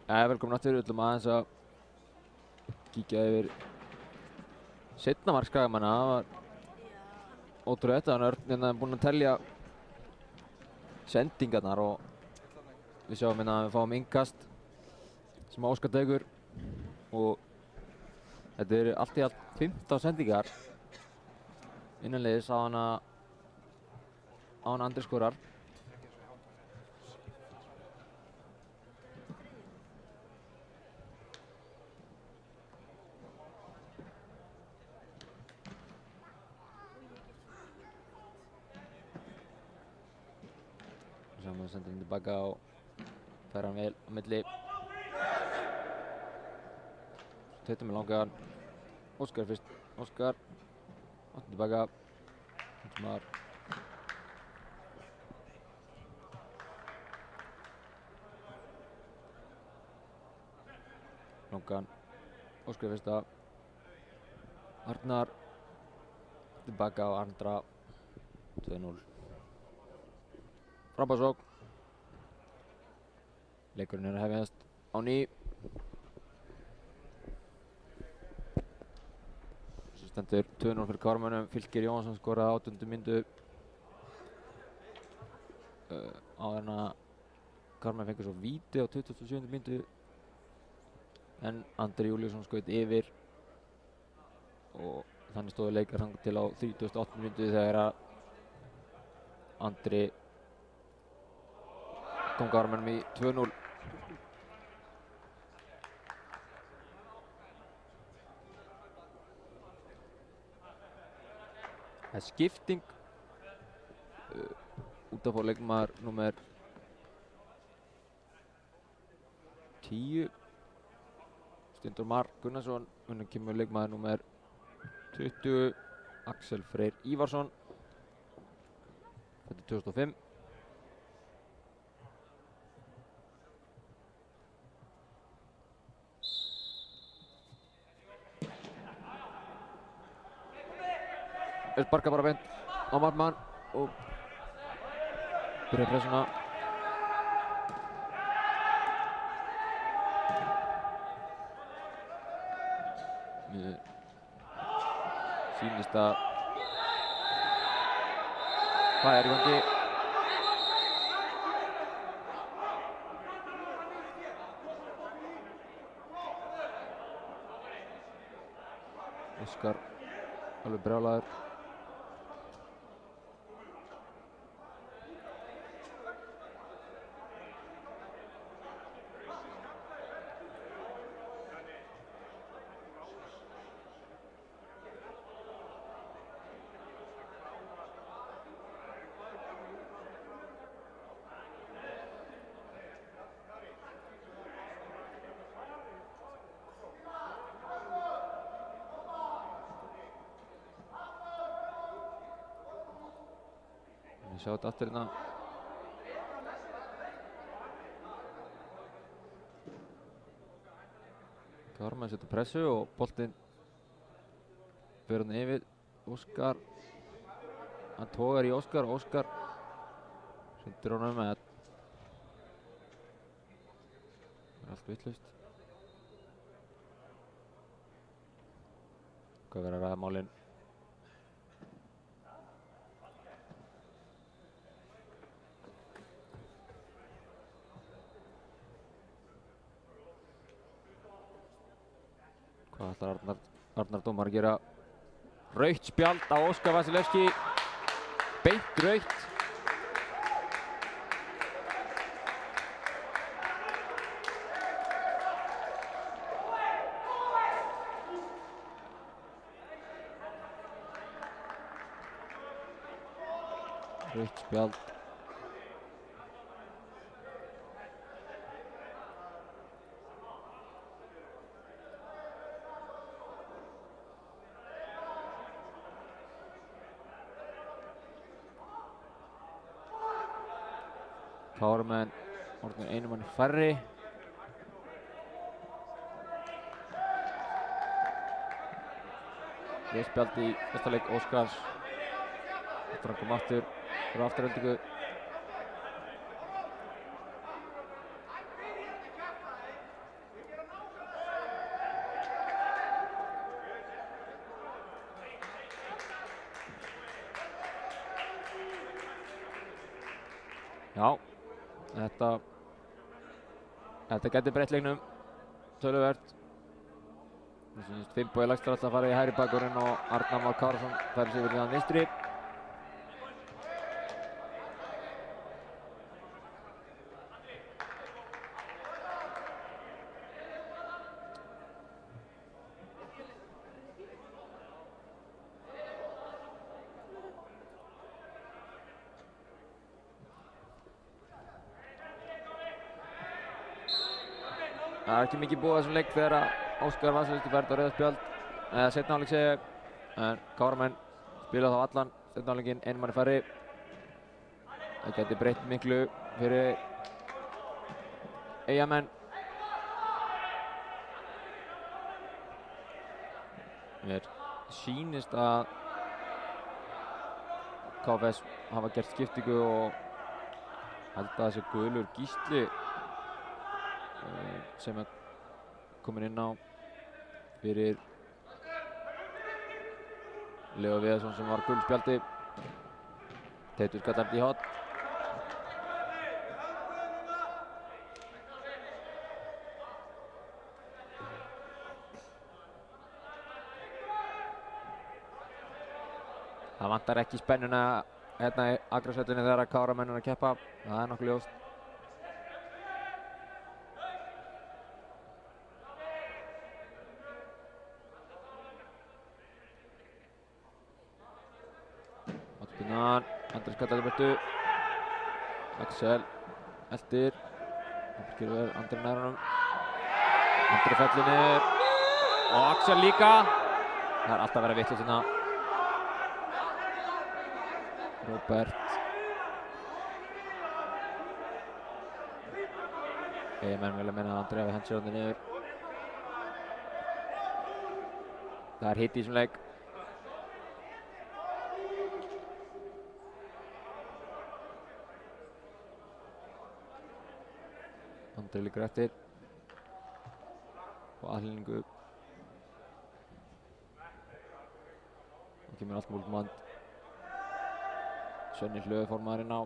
Velkomin aftur, við ætlum aðeins að kíkja yfir seinna mark Skagamanna. Það var ótrúlegt, þannig að Örn hérna er búinn að telja sendingarnar og við sjáum hérna að við fáum innkast sem Óskar tekur og þetta eru allt í allt 15 sendingar innanliðis á hana Andri skorar. Sjáum við sendir hann tilbaka og fær hann vel á milli. Teitur með langan. Óskar fyrst. Óskar. Aftur tilbaka. Mar. Langan. Óskar fyrsta. Arnar. Tilbaka á Andra. 2-0. Frábærsókn. Leikurinn er að hefjast á ný. Svo stendur 2-0 fyrir Kármönnum. Fylkir Jónsson skoraði á 8. mínútu. Áður en að Kármenn fengur svo víti á 27. mínútu. En Andri Júlíusson skaut yfir. Og þannig stóðu leikar þangað til á 38. mínútu þegar að Andri kom Kármönnum í 2-0. Það er skipting út af á leikmaður númer 10 Steindór Mar Gunnarsson, undan kemur leikmaður númer 20 Axel Freyr Ívarsson, þetta er 2005. Þeir sparka bara beint á markmann og byrja pressuna. Mér sýnist að hvað er í gangi. Óskar alveg brjálaður. Við sjáum þetta aftur hérna. Kármenn setur pressu og boltinn fer hann yfir. Óskar, hann togar í Óskar og Óskar sendir honum með þetta. Það er allt vitlaust. Hvað verður að ræða málin? Hvað ætlar Arnar dómar að gera? Rautt spjald á Óskar Vasilevski. Beint rautt. Rautt spjald. Kármenn orðnir einu manni færri. Rautt spjald í fyrsta leik Óskars. Eftir hann kom aftur fyrir afturhendingu. Já, þetta gæti breytt leiknum töluvert. Finnbogi Laxdal ætla að fara í hægri bakvörðinn og Arnar Már Kárason færir sig yfir í hann vinstri. Það er ekki mikið búið að þessum leik þegar að Óskar Vasilevski fær þetta á rauða spjald. Seinni hálfleik segi ég, en Káramenn spila þá allan seinni hálfleikinn, einum manni færri. Það gæti breytt miklu fyrir Eyjamenn. Mér sýnist að KFS hafa gert skiptingu og held að þessi Guðlaugur Gísli sem er komin inn á fyrir Leo Viðarsson sem var gulspjaldi. Teitur skallar í horn. Það vantar ekki spennuna hérna í Akrarsvellinum þegar að Káramenn er að keppa. Það er nokkuð ljóst. Andri skallar í burtu. Axel eldir. Andri nær honum. Andri fellir niður. Og Axel líka. Það er alltaf að vera vitlaust hérna. Róbert. Eyjamenn vilja meina að Andri hafi hent sér þarna niður. Það er hitt í þessum leik. Andri líkur eftir og aðhlýningu og kemur allt múlmand. Svenni Hlöður formaðurinn á.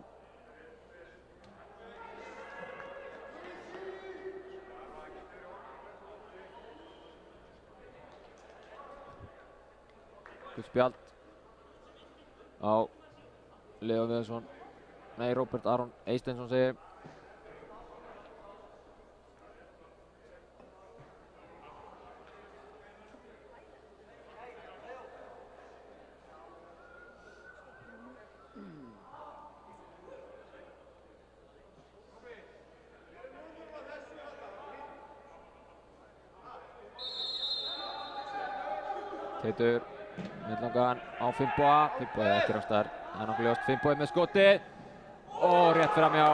Gult spjald á Leo Viðarsson. Nei, Róbert Aron Eysteinsson segir. Teitur, mittlangan á Finnboga. Finnbogi ekki rástaðar, það er nokkuð ljóst. Finnbogi með skotið og rétt framhjá.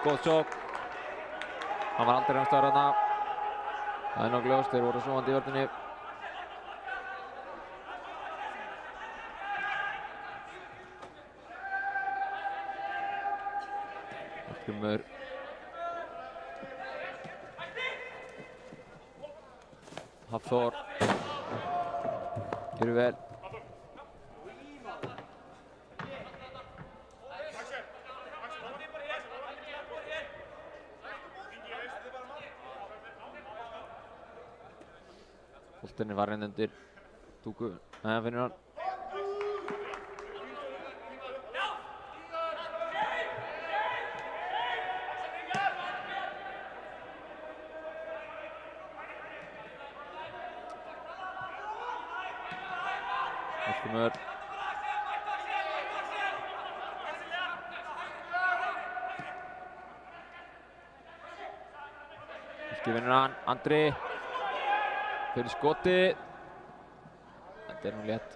Góð sókn. Hann var aldrei rástaðar þarna. Það er nokkuð ljóst, þeir voru sofandi í vörninni. Hallgrímur. Hafþór. Gjörðu vel. Boltinn var inn undir Dúku. Nei, hann finnur hann. Hallgrímur. Ekki vinnur hann. Andri. Fyrir skoti. Þetta er nú létt.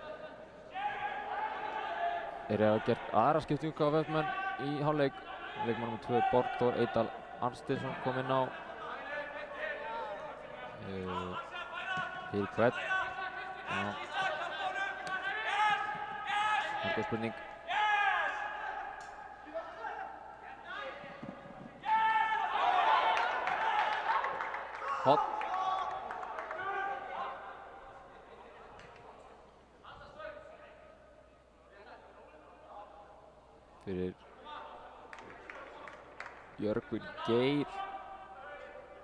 Þeir hafa gert aðra skiptingu KFS-menn í hálfleik. Leikmann nr. 2 Borgþór Eydal Arnsteinsson kom inn á. Fyrir hvern. Góð spurning. Hot. Fyrir Björgvin Geir.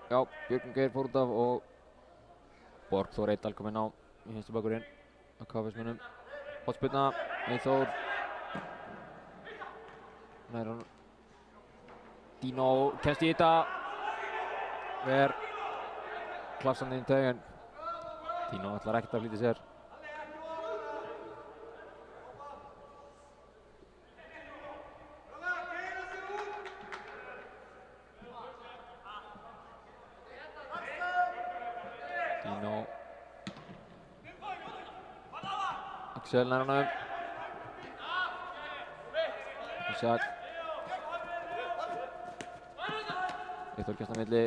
Já, Björgvin Geir fór út af og Borgþór Eidal kom inn á í hinstu bakkurinn á KFS-mönnum. Hornspyrna, Eyþór. Nær hann. Dino kemst í þetta. Ver klafsandi inn tegin. Dino ætlar ekkert að flýta sér. Dino. Axel nær honum. Ísak. Eyþór kemst á milli.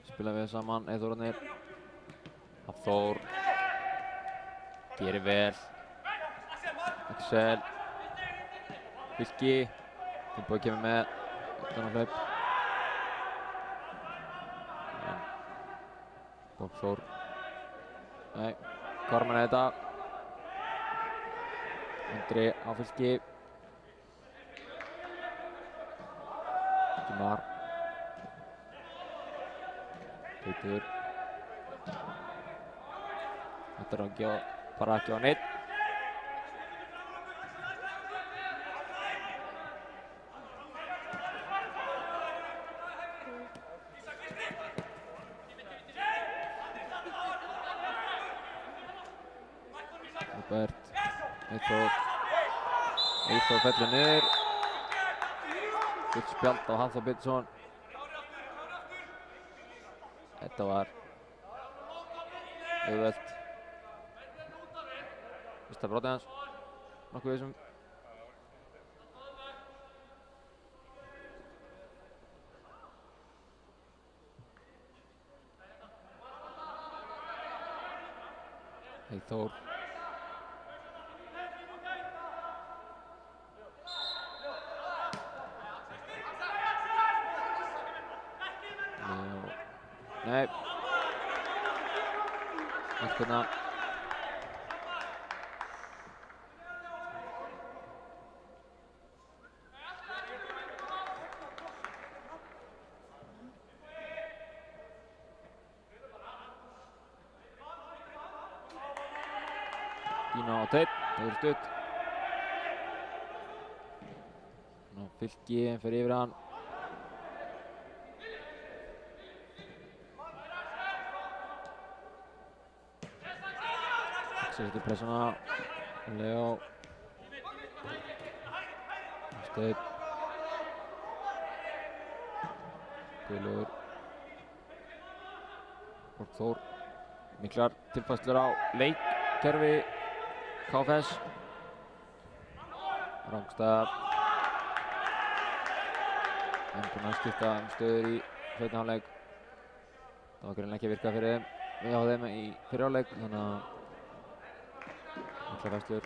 Spila við saman, Eyþórarnir. Hafþór. Gerir vel. Axel. Fylki. Finnbogi kemur með. Utan á hlaup. Borgþór. Nei, Karman er þetta. Andri á Fylki. Gimar. Teitur. Þetta er bara ekki á neitt. Robert. Eyþór fellur niður. Gutt spjald á Hafþór Pétursson. Þetta var auðvelt. Fyrsta brotið hans. Nokkuð vissum. Eyþór. Nei. Markbyrna. Dino á Teit, það verður stutt. Ná Fylki fer yfir hann. Setur pressuna. Leo. Steinn. Guðlaugur. Borgþór. Miklar tilfærslur á leikkerfi KFS. Rangstað. En búinn að skipta stöður í seinni hálfleik. Það var greinilega ekki að virka fyrir þeim í fyrri hálfleik, þannig að miklar færslur.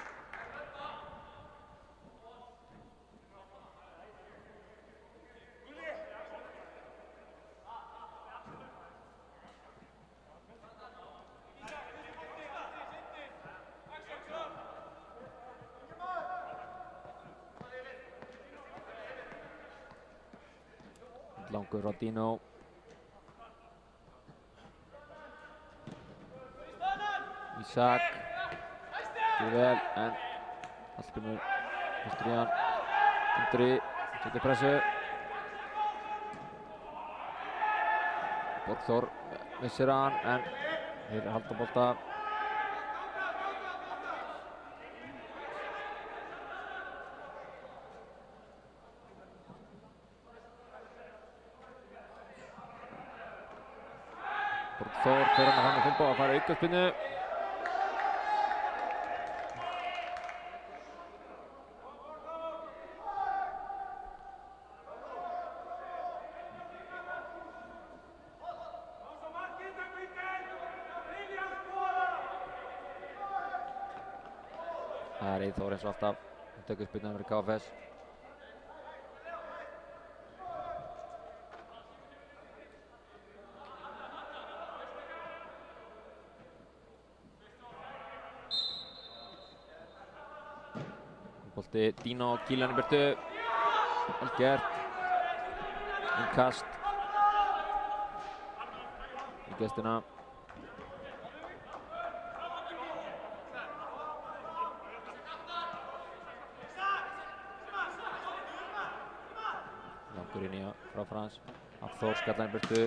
Langur frá Dino. Ísak. Gjör vel, en Hallgrímur heldur í hann. Andri setur pressu. Borgþór missir hann, en þeir halda bolta. Borgþór fer hann að fara með Finnboga að fara aukaspyrnu. Það er Eyþór eins og alltaf. Hann tekur spyrnuna fyrir KFS. Bolti Dino, Kílan í burtu. Vel gert. Innkast í gestina. Langur inn í frá Frans. Hafþór skallar í burtu.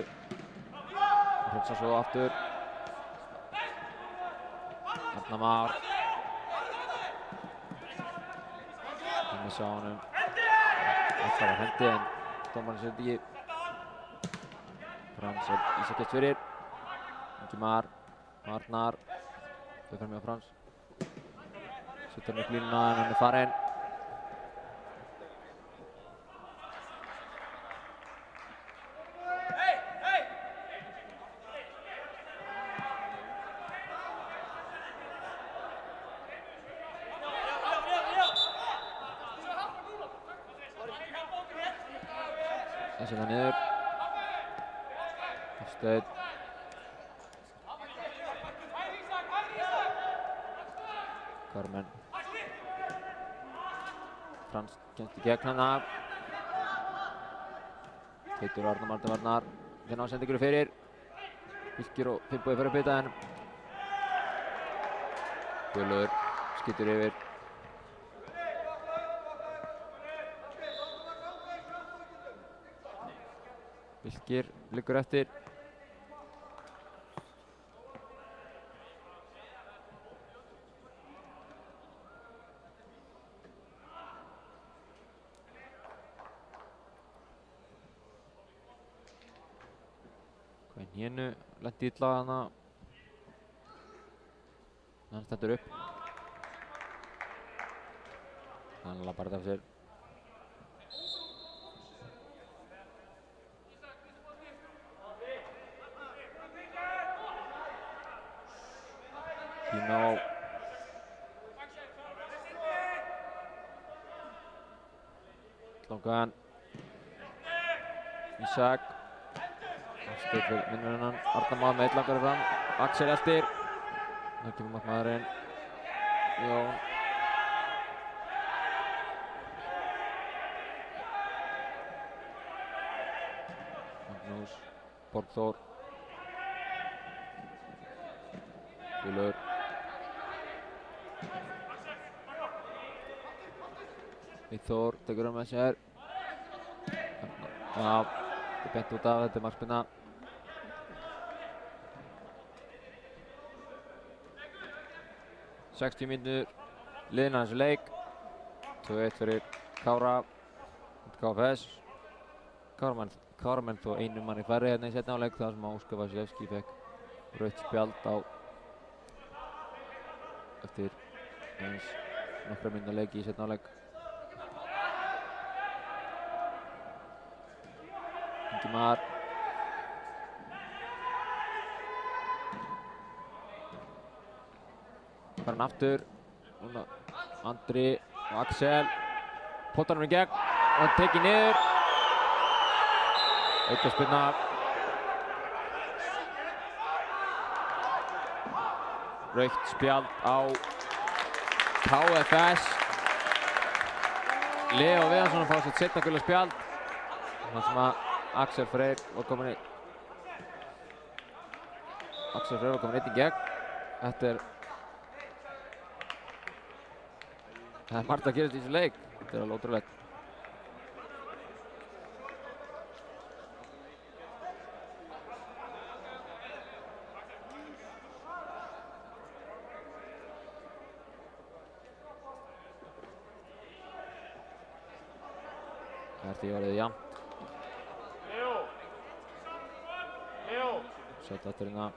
Hrifsar svo aftur. Arnar Már. Það missa á honum. Það var hendi en dómarinn sér þetta ekki. Frans er ísakast fyrir. Ingimar. Arnar. Þau fer með á Frans. Settur hann upp línuna en hann er farinn. Það setja niður. Hafsteinn. Carmen. Frans kemst í gegn hana. Teitur Arnar Martin Varnar. Þennan á sendingur fyrir. Fylkir og Finnbogi fyrir að bytta henn. Guðlaugur skýtur yfir. Fylkir liggur eftir. Hnénu lenti illa hana. Hann stendur upp. Hann lappar þetta af sér. Kino. Langan. Ísak. Hafsteinn vinnur hennan. Arnar Már með einn langari fram. Axel eftir. Það kemur markmaðurinn. Jón. Magnús. Borgþór. Guðlaugur. Þór tekur með sér. Já, þetta er beint út af, þetta er markspyrna. Sextíu mínútur liðin af þessu leik. 2-1 fyrir Kára. KFS. Káramenn þó einum manni færri hérna í seinni hálfleik þar sem Óskar Vasilevski fekk rautt spjald á eftir eins nokkra mínútna leiki í seinni hálfleik. Ingimar. Farin aftur. Núna Andri og Axel. Pottar hann í gegn og tekið niður. Aukaspyrna. Rautt spjald á KFS. Leo Viðarsson fá sitt seinna gula spjald. Þannig sem að Axel Freyr var komin inn. Axel Freyr var komin inn í gegn. Það er margt að gerast í þessu leik. Þetta er alveg ótrúlegt. Það er því orðið jafnt. Sett aftur hérna.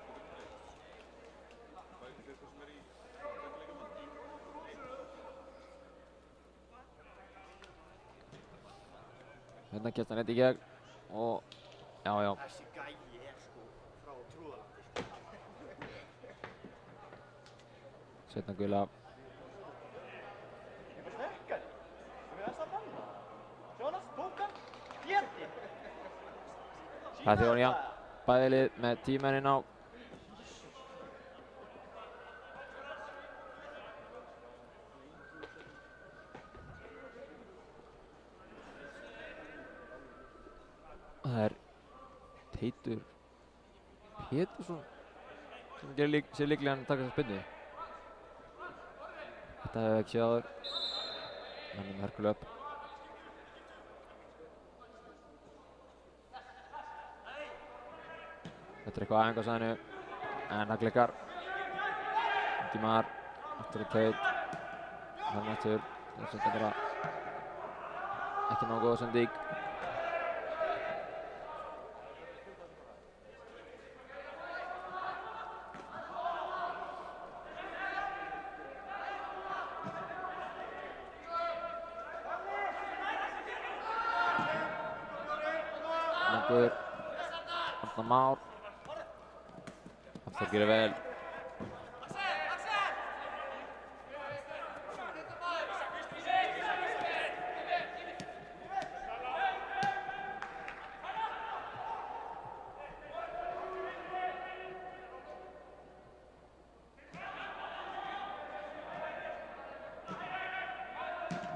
Hérna kemst hann rétt í gegn og já. Þessi gæi sko frá Trúðalandi sko. Seinna gula. Ég er sterkari. Ég er að banna. Jonas, Tókan, Bjerti. Það er því orðið jafnt. Bæði lið með 10 menn inn á. Það er Teitur Pétursson sem gerir sér líklega að taka þessa spynnu. Þetta hefur ekki séð áður. Hann er með hörkulega upp. Þetta er eitthvað aðeins á sæðinu, en það klikkar. Ingimar, aftur í Teit. Hann eftir, þetta er bara ekki nógu góð sending. Langur, Arnar Már. Aftur gerir vel.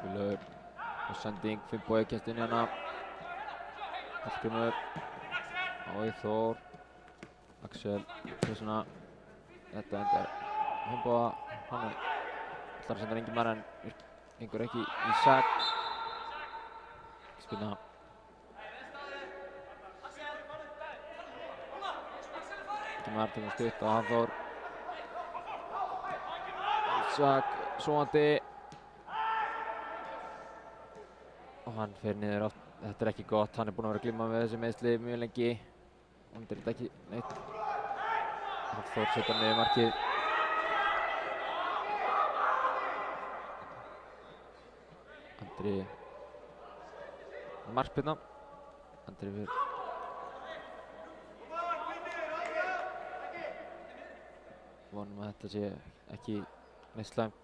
Guðlaugur og sending, Finnbogi kemst inn í hana. Hallgrímur, Ái Þór, Axel, Kristjana. Þetta endar Finnboga, hann ætlar að senda Ingimar en gengur ekki í seg. Spilna. Ingimar tekur stutt á Hafþór. Seg, svoandi. Og hann fer niður átt. Þetta er ekki gott, hann er búinn að vera að glíma með þessi meiðsli mjög lengi. Hann er þetta ekki neitt. Hafþór setja niður markið. Andri markspyrna. Andri fyrir. Vonum að þetta sé ekki neitt slæmt.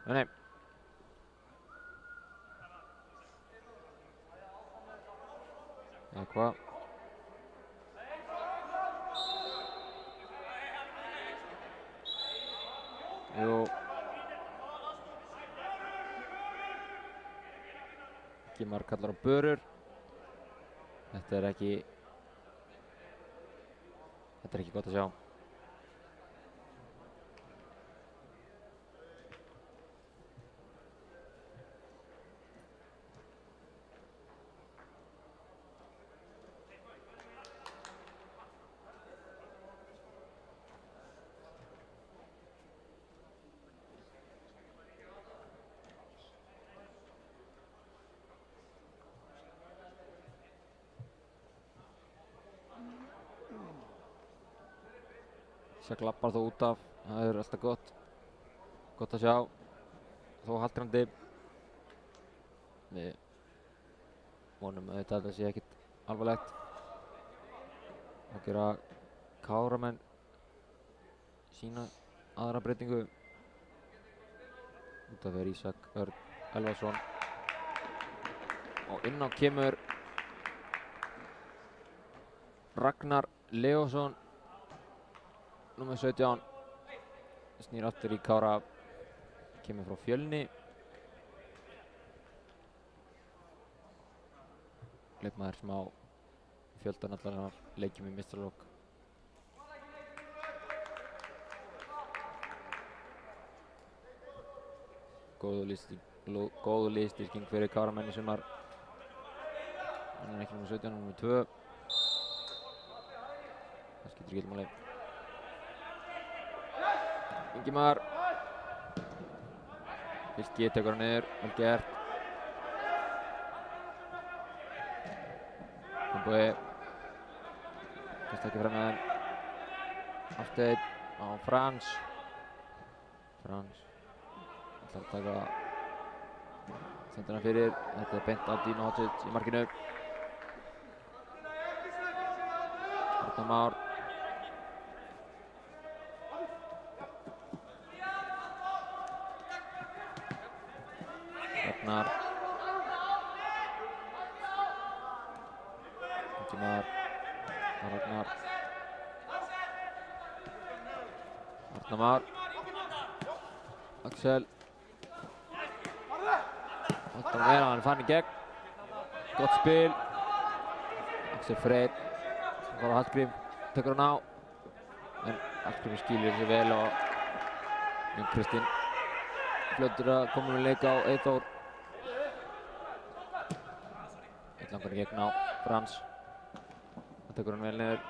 Nei. Eitthvað. Jú. Ingimar kallar á börur. Þetta er ekki gott að sjá. Það klappar þó út af, það er alltaf gott að sjá, þó haldrandi. Við vonum að þetta sé ekkert alvarlegt. Það gera Káramenn sína aðra breytingu. Út af er Ísak Örn Elvarsson. Og inn á kemur Ragnar Leósson. Númer 17, snýr aftur í Kára, kemur frá Fjölni. Leikmaður sem á fjöldan allar leikjum í meistaralok. Góð liðstyrking fyrir Káramenn í sumar. Hann er ekki númer 17, númer 2. Það skiptir ekki máli. Ingimar. Fylki tekur hann niður, vel gert. Finnbogi. Kemst ekki fram með hann. Hafsteinn á Frans. Frans. Ætlar að taka. Sendur hann fyrir. Þetta er beint á Dino Hodzic í markinu. Arnar Már. Ragnar. Ingimar. Ragnar. Arnar Már. Axel. Alltaf vel, hann fann í gegn. Gott spil. Axel Freyr sem fara á Hallgrím, tekur hann á. En Hallgrímur skýlir sig vel og Jón Kristinn fljótur að koma með leik á Eyþór. Eitt langar í gegn á Frans. Það tekur hann vel niður.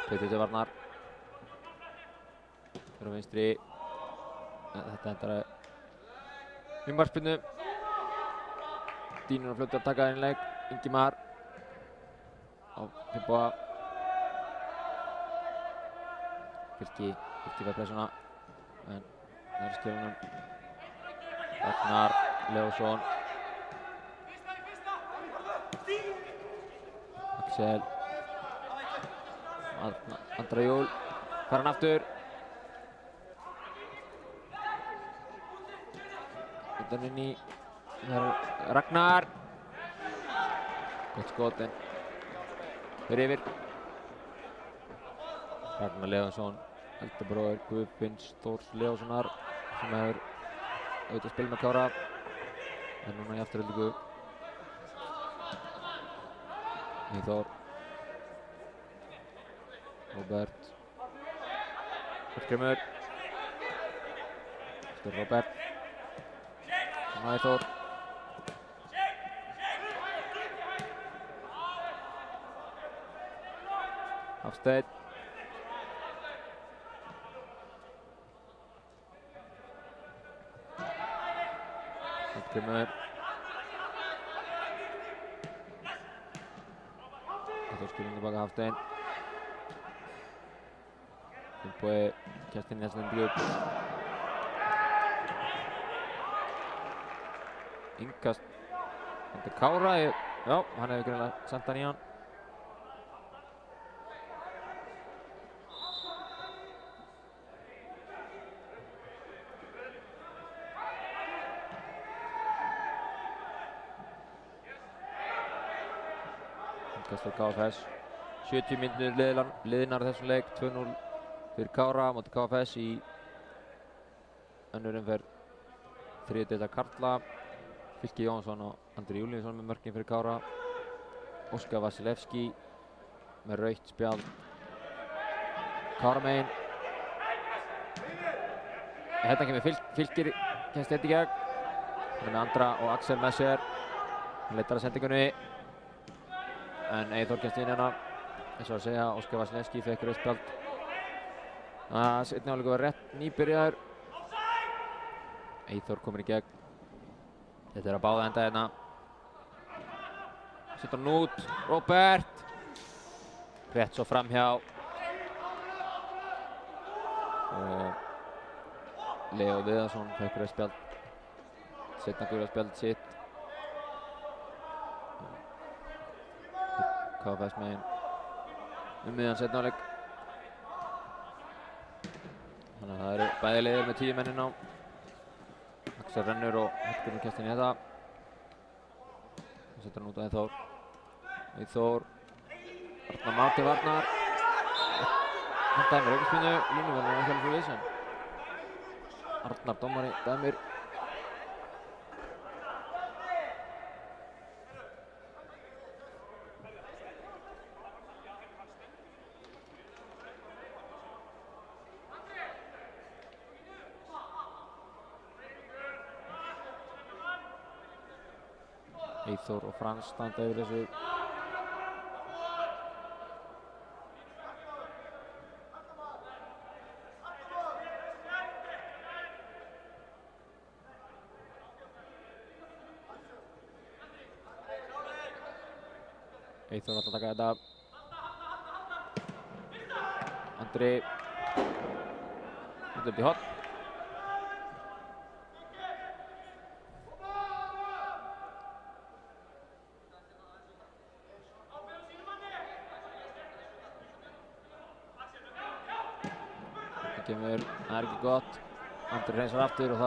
Pétur til varnar. Fyrir á vinstri. Þetta endar í markspyrnu. Dínur fljótur að taka inn leik. Ingimar á Fimboa. Fylki fær pressuna en nær skilunum. Ragnar Leósson. Axel. Andra Júl. Fær hann aftur. Utan inn í Ragnar. Gott skot en fyrir yfir. Ragnar Leósson, eldri bróðir Guðfinns Þórs Leóssonar sem hefur auðvitað spilað með Kára en núna í afturhaldingu. Eyþór. Róbert. Hallgrímur. Eftir Róbert. Svona Eyþór. Hafsteinn. Hallgrímur. Eyþór skilur tilbaka Hafsteinn. Finnbogi kemst inn í þessa endingu. Innkast undir Kára. Já, hann hefur greinilega sent hann í hann. Innkast á KFS. 70 mínútur liðnar þessum leik. 2-0 fyrir Kára á móti KFS í önnur umferð þriðju deildar karla. Fylki Jónsson og Andri Júlíusson með mörkin fyrir Kára. Óskar Vasilevski með rautt spjald Kára megin. Hérna kemur Fylkir, kemst þetta í gegn. Hann er með Andra og Axel með sér. Hann leitar að sendingunni. En Eyþór kemst inn hérna. Eins og að segja, Óskar Vasilevski fekk rautt spjald. Seinni hálfleikur var rétt nýbyrjaður. Eyþór kominn í gegn. Þetta er að báða enda hérna. Settur hann út. Róbert. Rétt svo framhjá. Og Leo Viðarsson fekk rautt spjald. Seinna gula spjald sitt. KFS megin miðjan seinni hálfleik. Þannig að það eru bæði liðir með 10 menn inn á. Axel rennur og Hallgrímur kemst inn í þetta. Það setur hann út á Eyþór. Eyþór. Arnar Már til varnar. Hann dæmir aukaspyrnu. Línuverðin er ekki alveg fyrir vissan. Arnar dómari dæmir. Eyþór og Frans standa yfir þessu. Eyþór alltaf taka þetta. Andri. Þetta upp í horn. Það er ekki gott. Andri hreinsar aftur og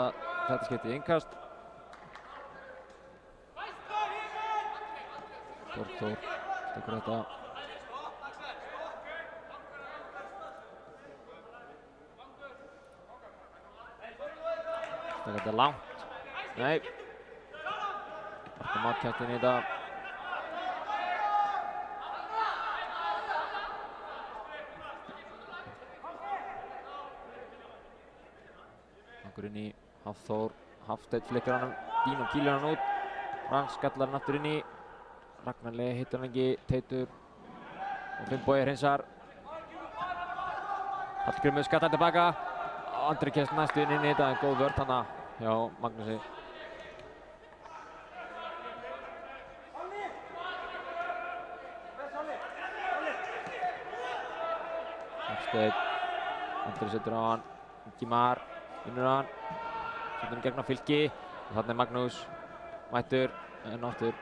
þetta skiptir í innkast. Borgþór tekur þetta. Þetta er langt. Nei, Már kemst inn í þetta. Langur inn í Hafþór. Hafsteinn flikkar hann, Dino kýlir hann út. Frank skallar hann aftur inn í. Ragnar Leigh hittir hann ekki, Teitur og Finnbogi hreinsar. Hallgrímur skattar tilbaka. Andri kemst næstu inn í þetta, en góð vörn hana hjá Magnúsi. Hafsteinn, Andri setur á hann, Ingi Mar vinnur hann, setur hann gegn á Fylki og þarna Magnús mættur, en aftur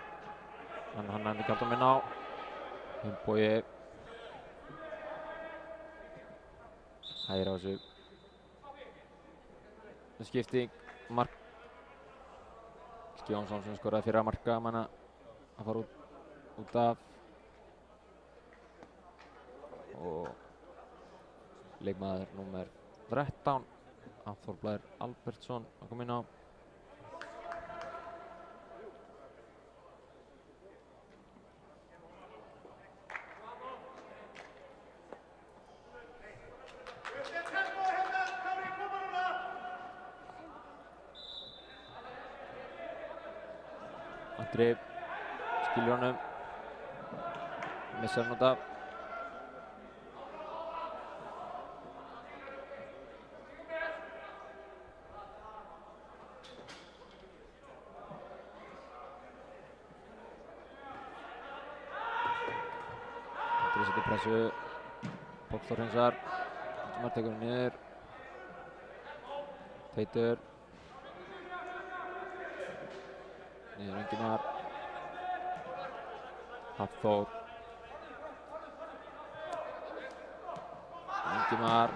hann ekki alltaf minna á. Finnbogi hægir á þessu. Skipting, mark Helgi Jónsson sem skoraði fyrra marka manna að fara út af og leikmaður númer 13 Hafþór Blær Albertsson að koma inn á. Andri skilur honum, missar hann út af. Andri setur pressu, Bókþór hreinsar, Ingimar tekur hann niður, Teitur. Niður Ingimar, Hafþór, Ingimar,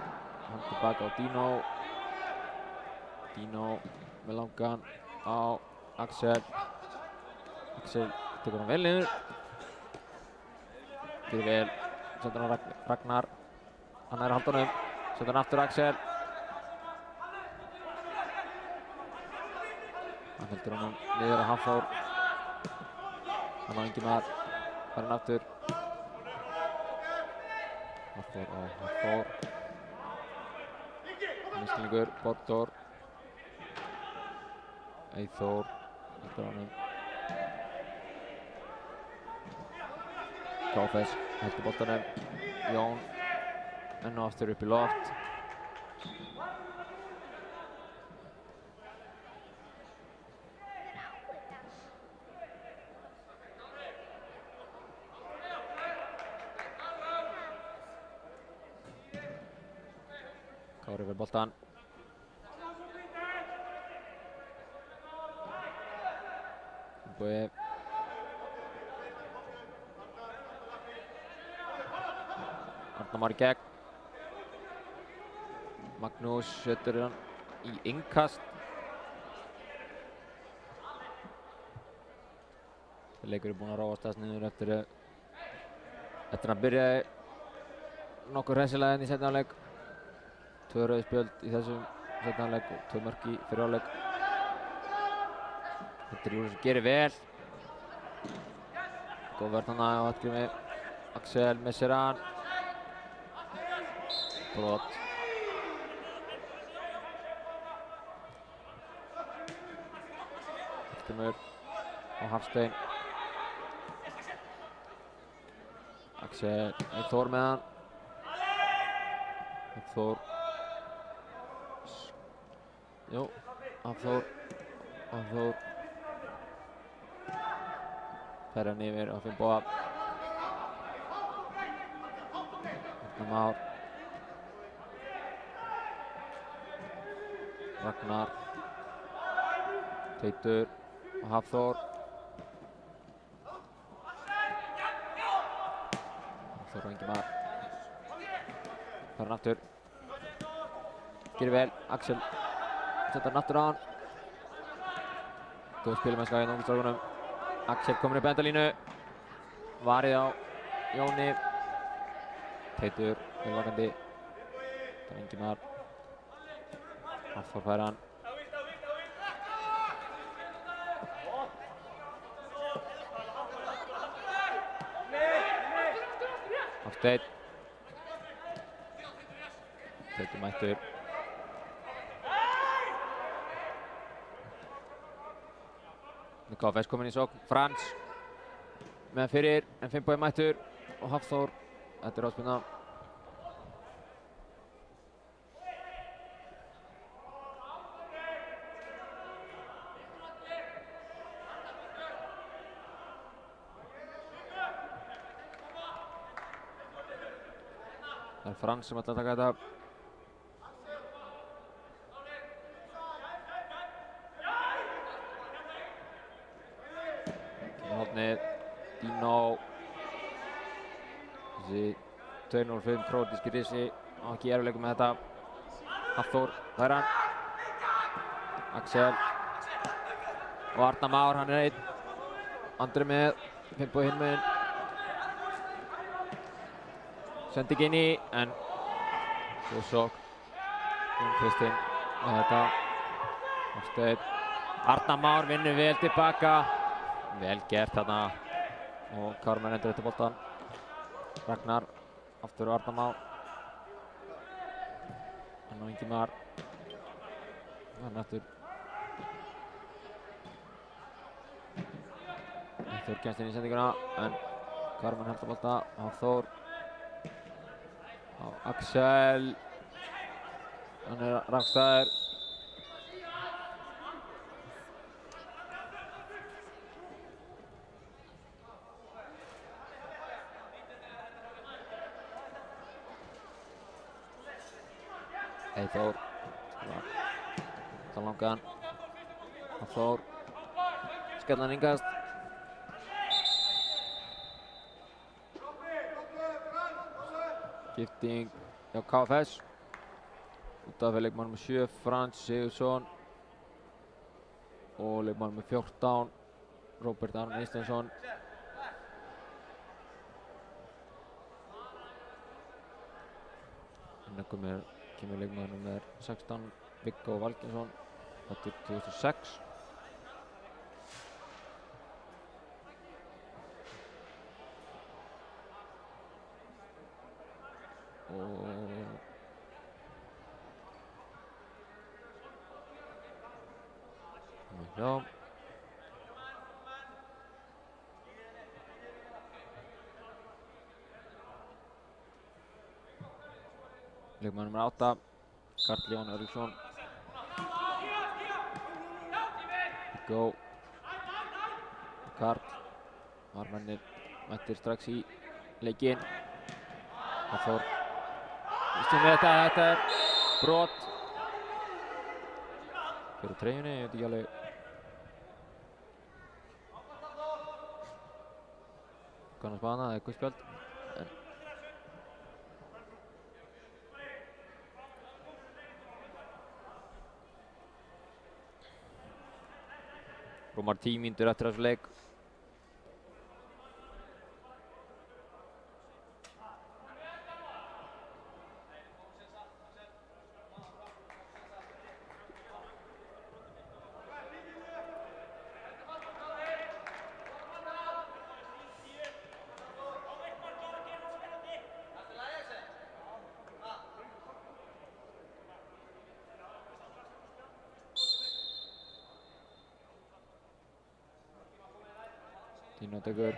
hann tilbaka á Dino. Dino með langan á Axel. Axel tekur hann vel niður. Gerir vel, setur hann á Ragnar. Hann er að halda honum, setur hann aftur Axel. Hann heldur honum niður á Hafþór. Hann á Ingimar, fær hann aftur. Hafþór og Hafþór. Mislingur, Borgþór. Eyþór, heldur honum. KFS heldur boltanum. Jón, enn og aftur upp í loft. Kári fyrir boltan. Finnbogi. Arnar Már í gegn. Magnús setur hann í innkast. Leikur er búinn að ráfast þess niður eftir að byrjaði nokkuð hressilega í seinni hálfleik. 2 rauð spjöld í þessum seinni hálfleik og 2 mörk í fyrri hálfleik. Þetta Júliusson gerir vel. Góð vörn hana á Hallgrími. Axel missir hann. Brot. Hallgrímur og Hafsteinn. Axel, Eyþór með hann. Hafþór. Jú, Hafþór. Fær hann yfir á Finnboga. Arnar Már. Ragnar. Teitur og Hafþór. Hafþór og Ingimar. Fær hann aftur. Gerir vel, Axel. Setur hann aftur á hann. Góð spilumennska hérna ungu strákunum. Axel kominn upp endalínu. Varið á Jóni. Teitur, velvakandi. Það er Ingimar. Hafþór fær hann. Hafsteinn. Hafsteinn mættur. KFS kominn í sókn. Frans með fyrir, en Finnbogi mættur og Hafþór. Þetta er áspilna. Það er Frans sem ætlar að taka þetta. Hornið, Dino. Þessi 205 króatíski risi á ekki erfiðleikum með þetta. Hafþór, það er hann. Axel og Arnar Már, hann er einn. Andri með, Finnbogi hinn meginn. Sendi ekki inn í, en góð sókn. Jón Kristinn með þetta. Hafsteinn. Arnar Már vinnur vel tilbaka. Vel gert þarna. Og Karmen endur eftir boltan. Ragnar. Aftur Arnar Már. Hann og Ingimar. Hann aftur. Hafþór kemst inn í sendinguna, en Karmen heldur bolta. Hafþór. Á Axel. Hann er rangstæður. Eyþór. Það langan. Hafþór. Skellan ingast. Skipting hjá KFS. Út af leikmann nr. 7, Frans Sigurðsson. Og leikmann nr. 14, Róbert Arnar Ístensson. Kemur leikmaður nr. 16, Viggo Valgeirsson, fæddur 2006. Já. Leikmaður nr. 8, Karl Jón Örlygsson. Viggo. Karl. Varmennir mættir strax í leikinn. Hafþór. Þetta er brot. Fyrir treyjunni, ég veit ekki alveg. Kannars bana, það er guðspjald. Rúmar 10 mínútur eftir þessu leik. Dino tekur.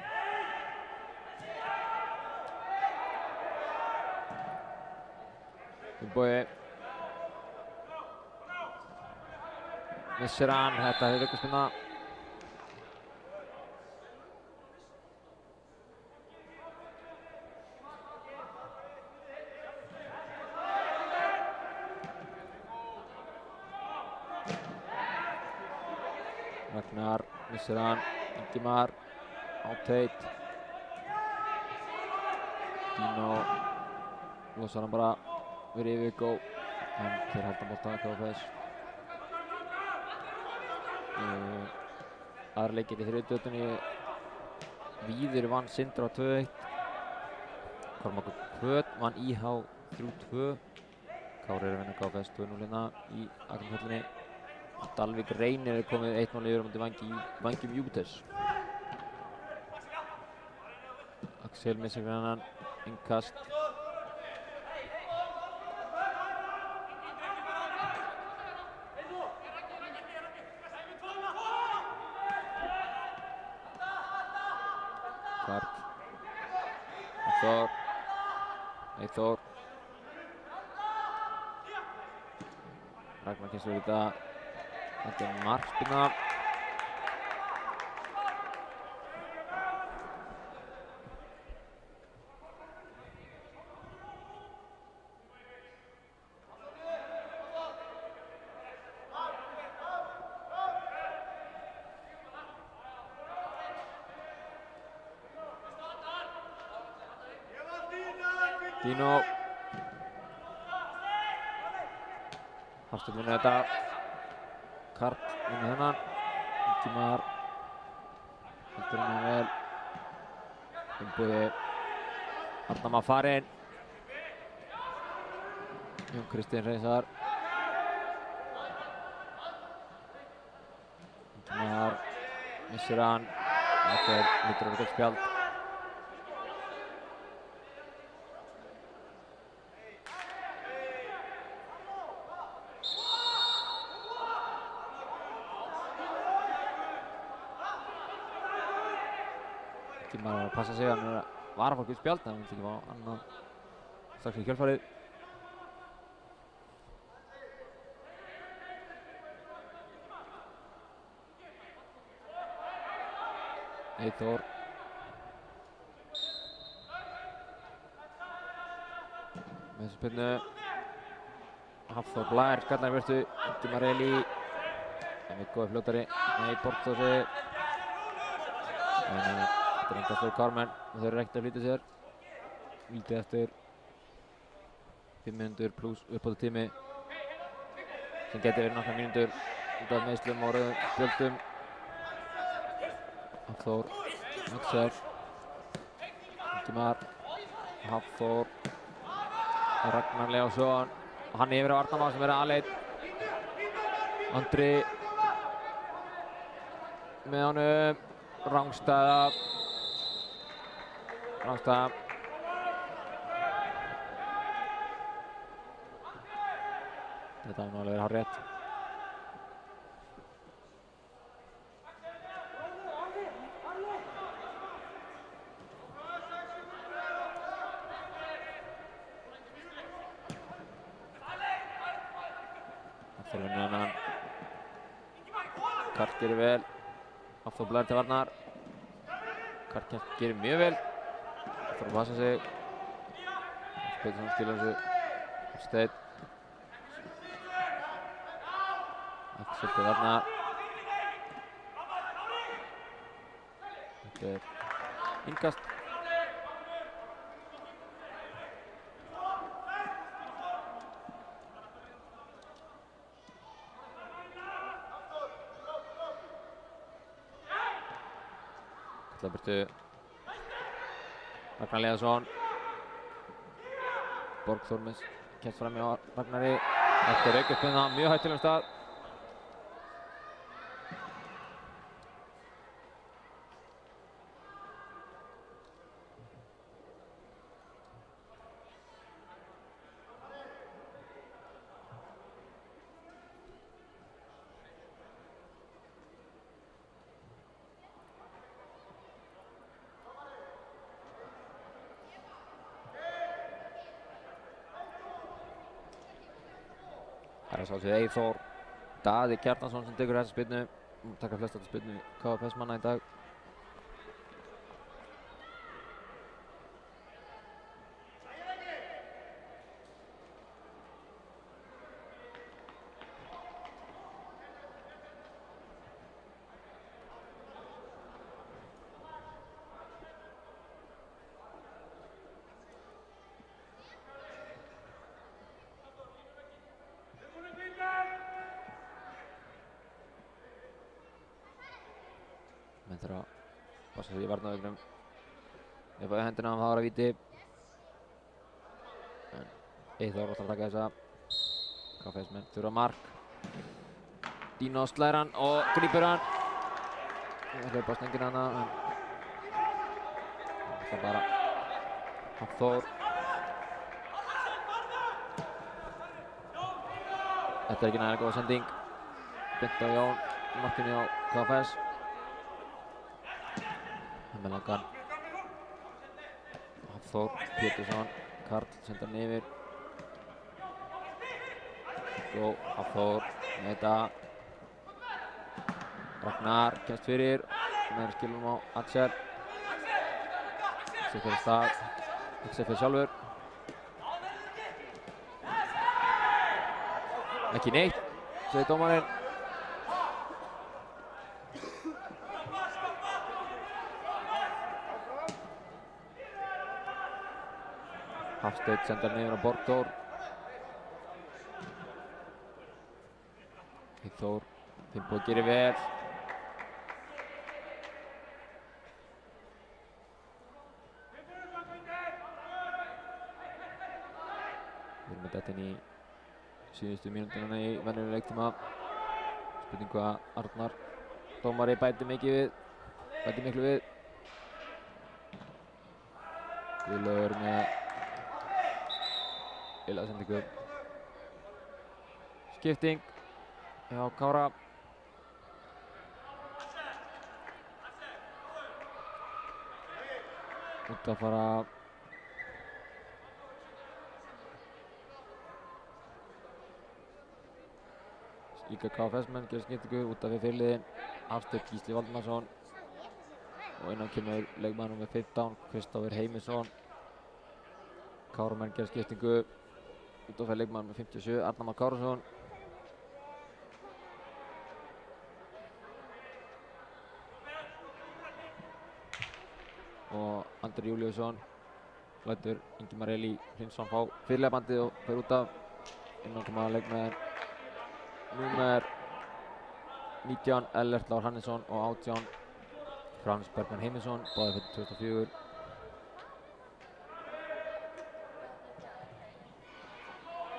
Finnbogi. Missir hann, þetta er aukaspyrna. Ragnar missir hann, Ingimar. Áteit. Dino losar hann bara fyrir Viggo, en þeir halda bolta KFS. Aðra leikir í þriðjudeildinni. Víðir vann Sindra 2-1. Kormákur Hvöt vann IH 3-2. Kári er að vinna KFS 2-0 hérna í Akrahnhöllinni. Dalvík Reynir er komið 1-0 yfir á móti Vængjum Júpiters. Axel missir fyrir hann, innkast. Karl. Eyþór. Ragnar kemst við þetta. Þetta markspyrna. Dino. Hafsteinn vinnur þetta. Karl vinnur þennan. Ingimar heldur henni vel. Finnbogi. Arnama farinn. Jón Kristinn hreinsar. Ingimar missir hann. Þetta lítur að vera gott spjald. Ingimar var að passa sig, hann er að vara fólk við spjald, en hann vildi ekki fá annan strax í kjölfarið. Eyþór. Með þessu spilnu. Hafþór Blær, skallar í burtu. Ingimar Elí. Emil góði fljótari. Nei, Borgþósi. Þetta er engast fyrir Carmen og þeir eru ekkert að flýta sér. Lítið eftir 5 mínútur pluss uppbótartími sem geti verið nokkrar mínútur út af meiðslum og rauðum spjöldum. Hafþór, Axel, Ingimar, Hafþór, Ragnar Leósson og hann yfir á Arnama sem er aleinn. Andri með honum, rangstæða. Þetta hefði nú alveg verið hárrétt. Hafþór vinnur þennan. Karl gerir vel. Hafþór Blær til varnar. Karl gerir mjög vel. Hafþór að passa sig. Pettersson skilur þessu. Steinn. Axel til varnar. Þetta er innkast. Kallar burtu. Ragnar Leósson. Borgþór kemst fram hjá Ragnari. Þetta er aukaspyrna, mjög hættulegum stað. Það er svolítið Eyþór Daði Kjartansson sem tekur þessa spyrnu. Takkar flest þetta spyrnu KFS manna í dag. Menn þarf að passa sig í varnarveikunum. Ef að hendina það var að víti. En Eyþór ætlar að taka þessa. KFS menn þurfa mark. Dino slær hann og grípur hann. Það hlaupa á stengina hana. Það bara Hafþór. Þetta er ekki nægilega góð sending. Beint á Jón í markinu á KFS. Það með langan. Hafþór, Pétursson, Karl senda hann yfir. Góð, Hafþór með þetta. Ragnar kemst fyrir. Með skilum á Axel. Axel fyrir stað. Axel fyrir sjálfur. Ekki neitt, segir dómarinn. Hafsteinn sendar niður á Borgþór. Þór, Finnbogi gerir vel. Við erum með þetta inn í síðustu mínútuna í venjulegum leiktíma. Spurning hvað Arnar dómari bætir miklu við. Guðlaugur með lélega sendingu. Skipting hjá Kára. Út að fara líka KFS-menn gerir skiptingu út af við fyrirliðin. Hafsteinn Gísli Valdimarsson og innan kemur leikmaður númer 15 Kristófer Heimisson. Káramenn gerir skiptingu út af fyrir leikmaður númer 57 Arnar Már Kárason. Og Andri Júlíusson lætur Ingimar Elí Hrinsson fá fyrirliða bandið og fer út af. Innan koma leikmaður númer 19 Ellert Lár Hannesson og 18 Frans Bergmann Heimisson, báðir fyrir 2004.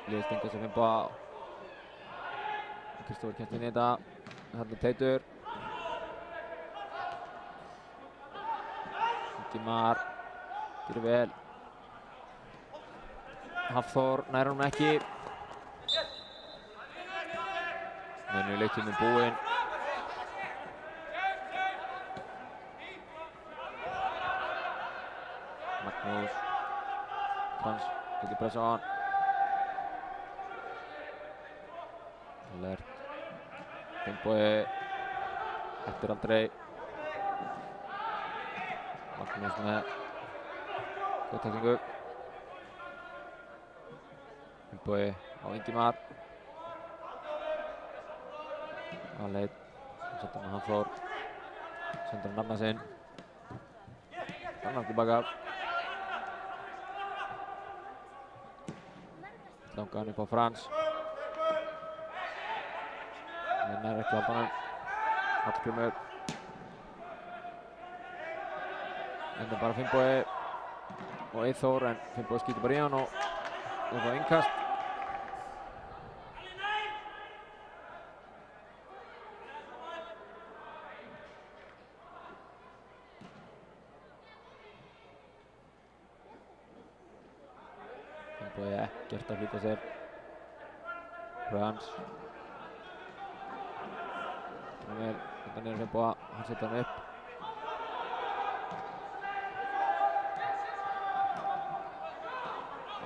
Liðið stengur sem Fimboa. Kristófer kemst inn í þetta. Þarna er Teitur. Ingimar gerir vel. Hafþór nær honum ekki. Mennu leiktíminn búinn. Magnús. Frans getur pressa á hann. Ellert. Finnbogi. Eftir aldrei. Magnús með góð tekningu. Finnbogi á Ingimar. Leit, setur hann Hafþór, sendur hann Arnar sinn. Arnar tilbaka. Langar hann upp á Frans. En er ekki á bananum. Hallgrímur. Enda bara Finnbogi og Eyþór, en Finnbogi skýtur bara í hann og það var innkast. Finnbogi ekkert að flýta sér. Frans. Þetta niður Finnboga, hann setur hann upp.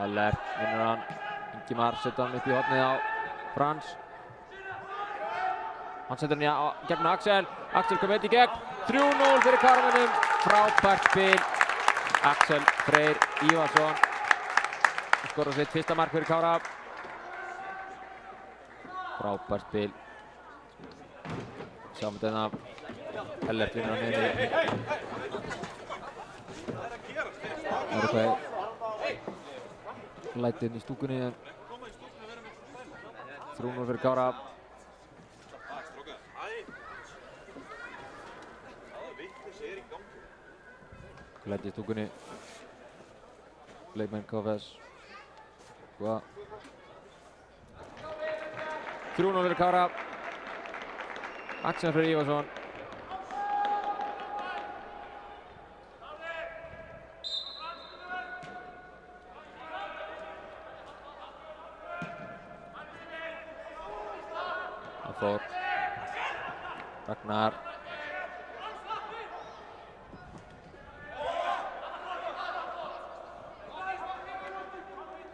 Ellert vinnur hann. Ingimar setur hann upp í hornið á Frans. Hann setur hann gegn Axel. Axel kom eitt í gegn. 3-0 fyrir Káramönnum. Frábært spil. Axel Freyr Ívarsson skorar sitt fyrsta mark fyrir Kára. Frábært spil. Sjáum þetta. Ellert vinnur hann niður. Það er eitthvað lætið inn í stúkunni. 3-0 fyrir Kára. Lætið í stúkunni. Leikmenn KFS. 3-0 fyrir Kára. Axel Freyr Ívarsson. Þór. Ragnar.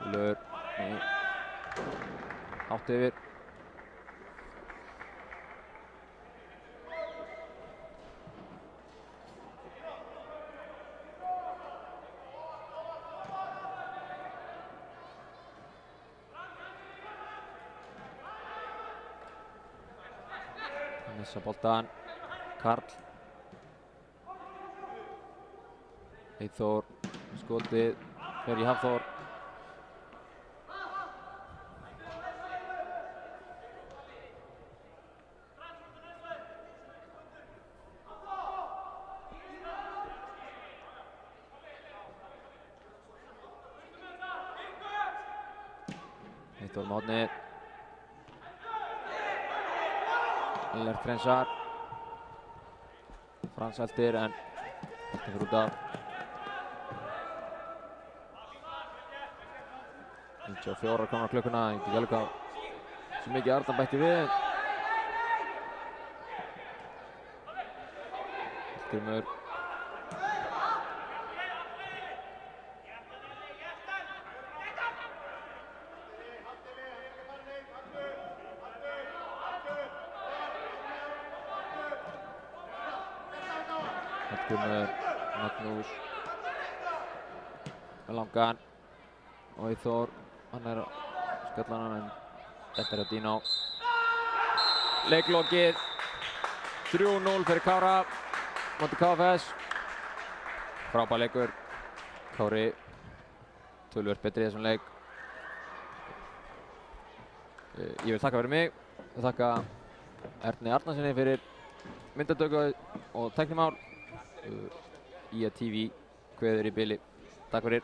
Gullur. Hátt yfir. Missa boltan. Karl. Eyþór. Skotið. Fer í Hafþór. Eyþór með hornið. Ellert Frensar. Frans eldir en boltinn fer út af. 94 komnar á klukkuna, ég veit ekki alveg hvað svo mikið Arnar bætti við. Hallgrímur. Hallgrímur, Magnús með langan og Eyþór, hann er á skallanum en þetta er á Dino. Leiklokið 3-0 fyrir Kára móti KFS. Frábær leikur. Kári töluvert betri í þessum leik. Ég vil þakka fyrir mig og þakka Erni Arnarsinni fyrir myndatöku og tæknimál. IA TV kveður í bili. Takk fyrir.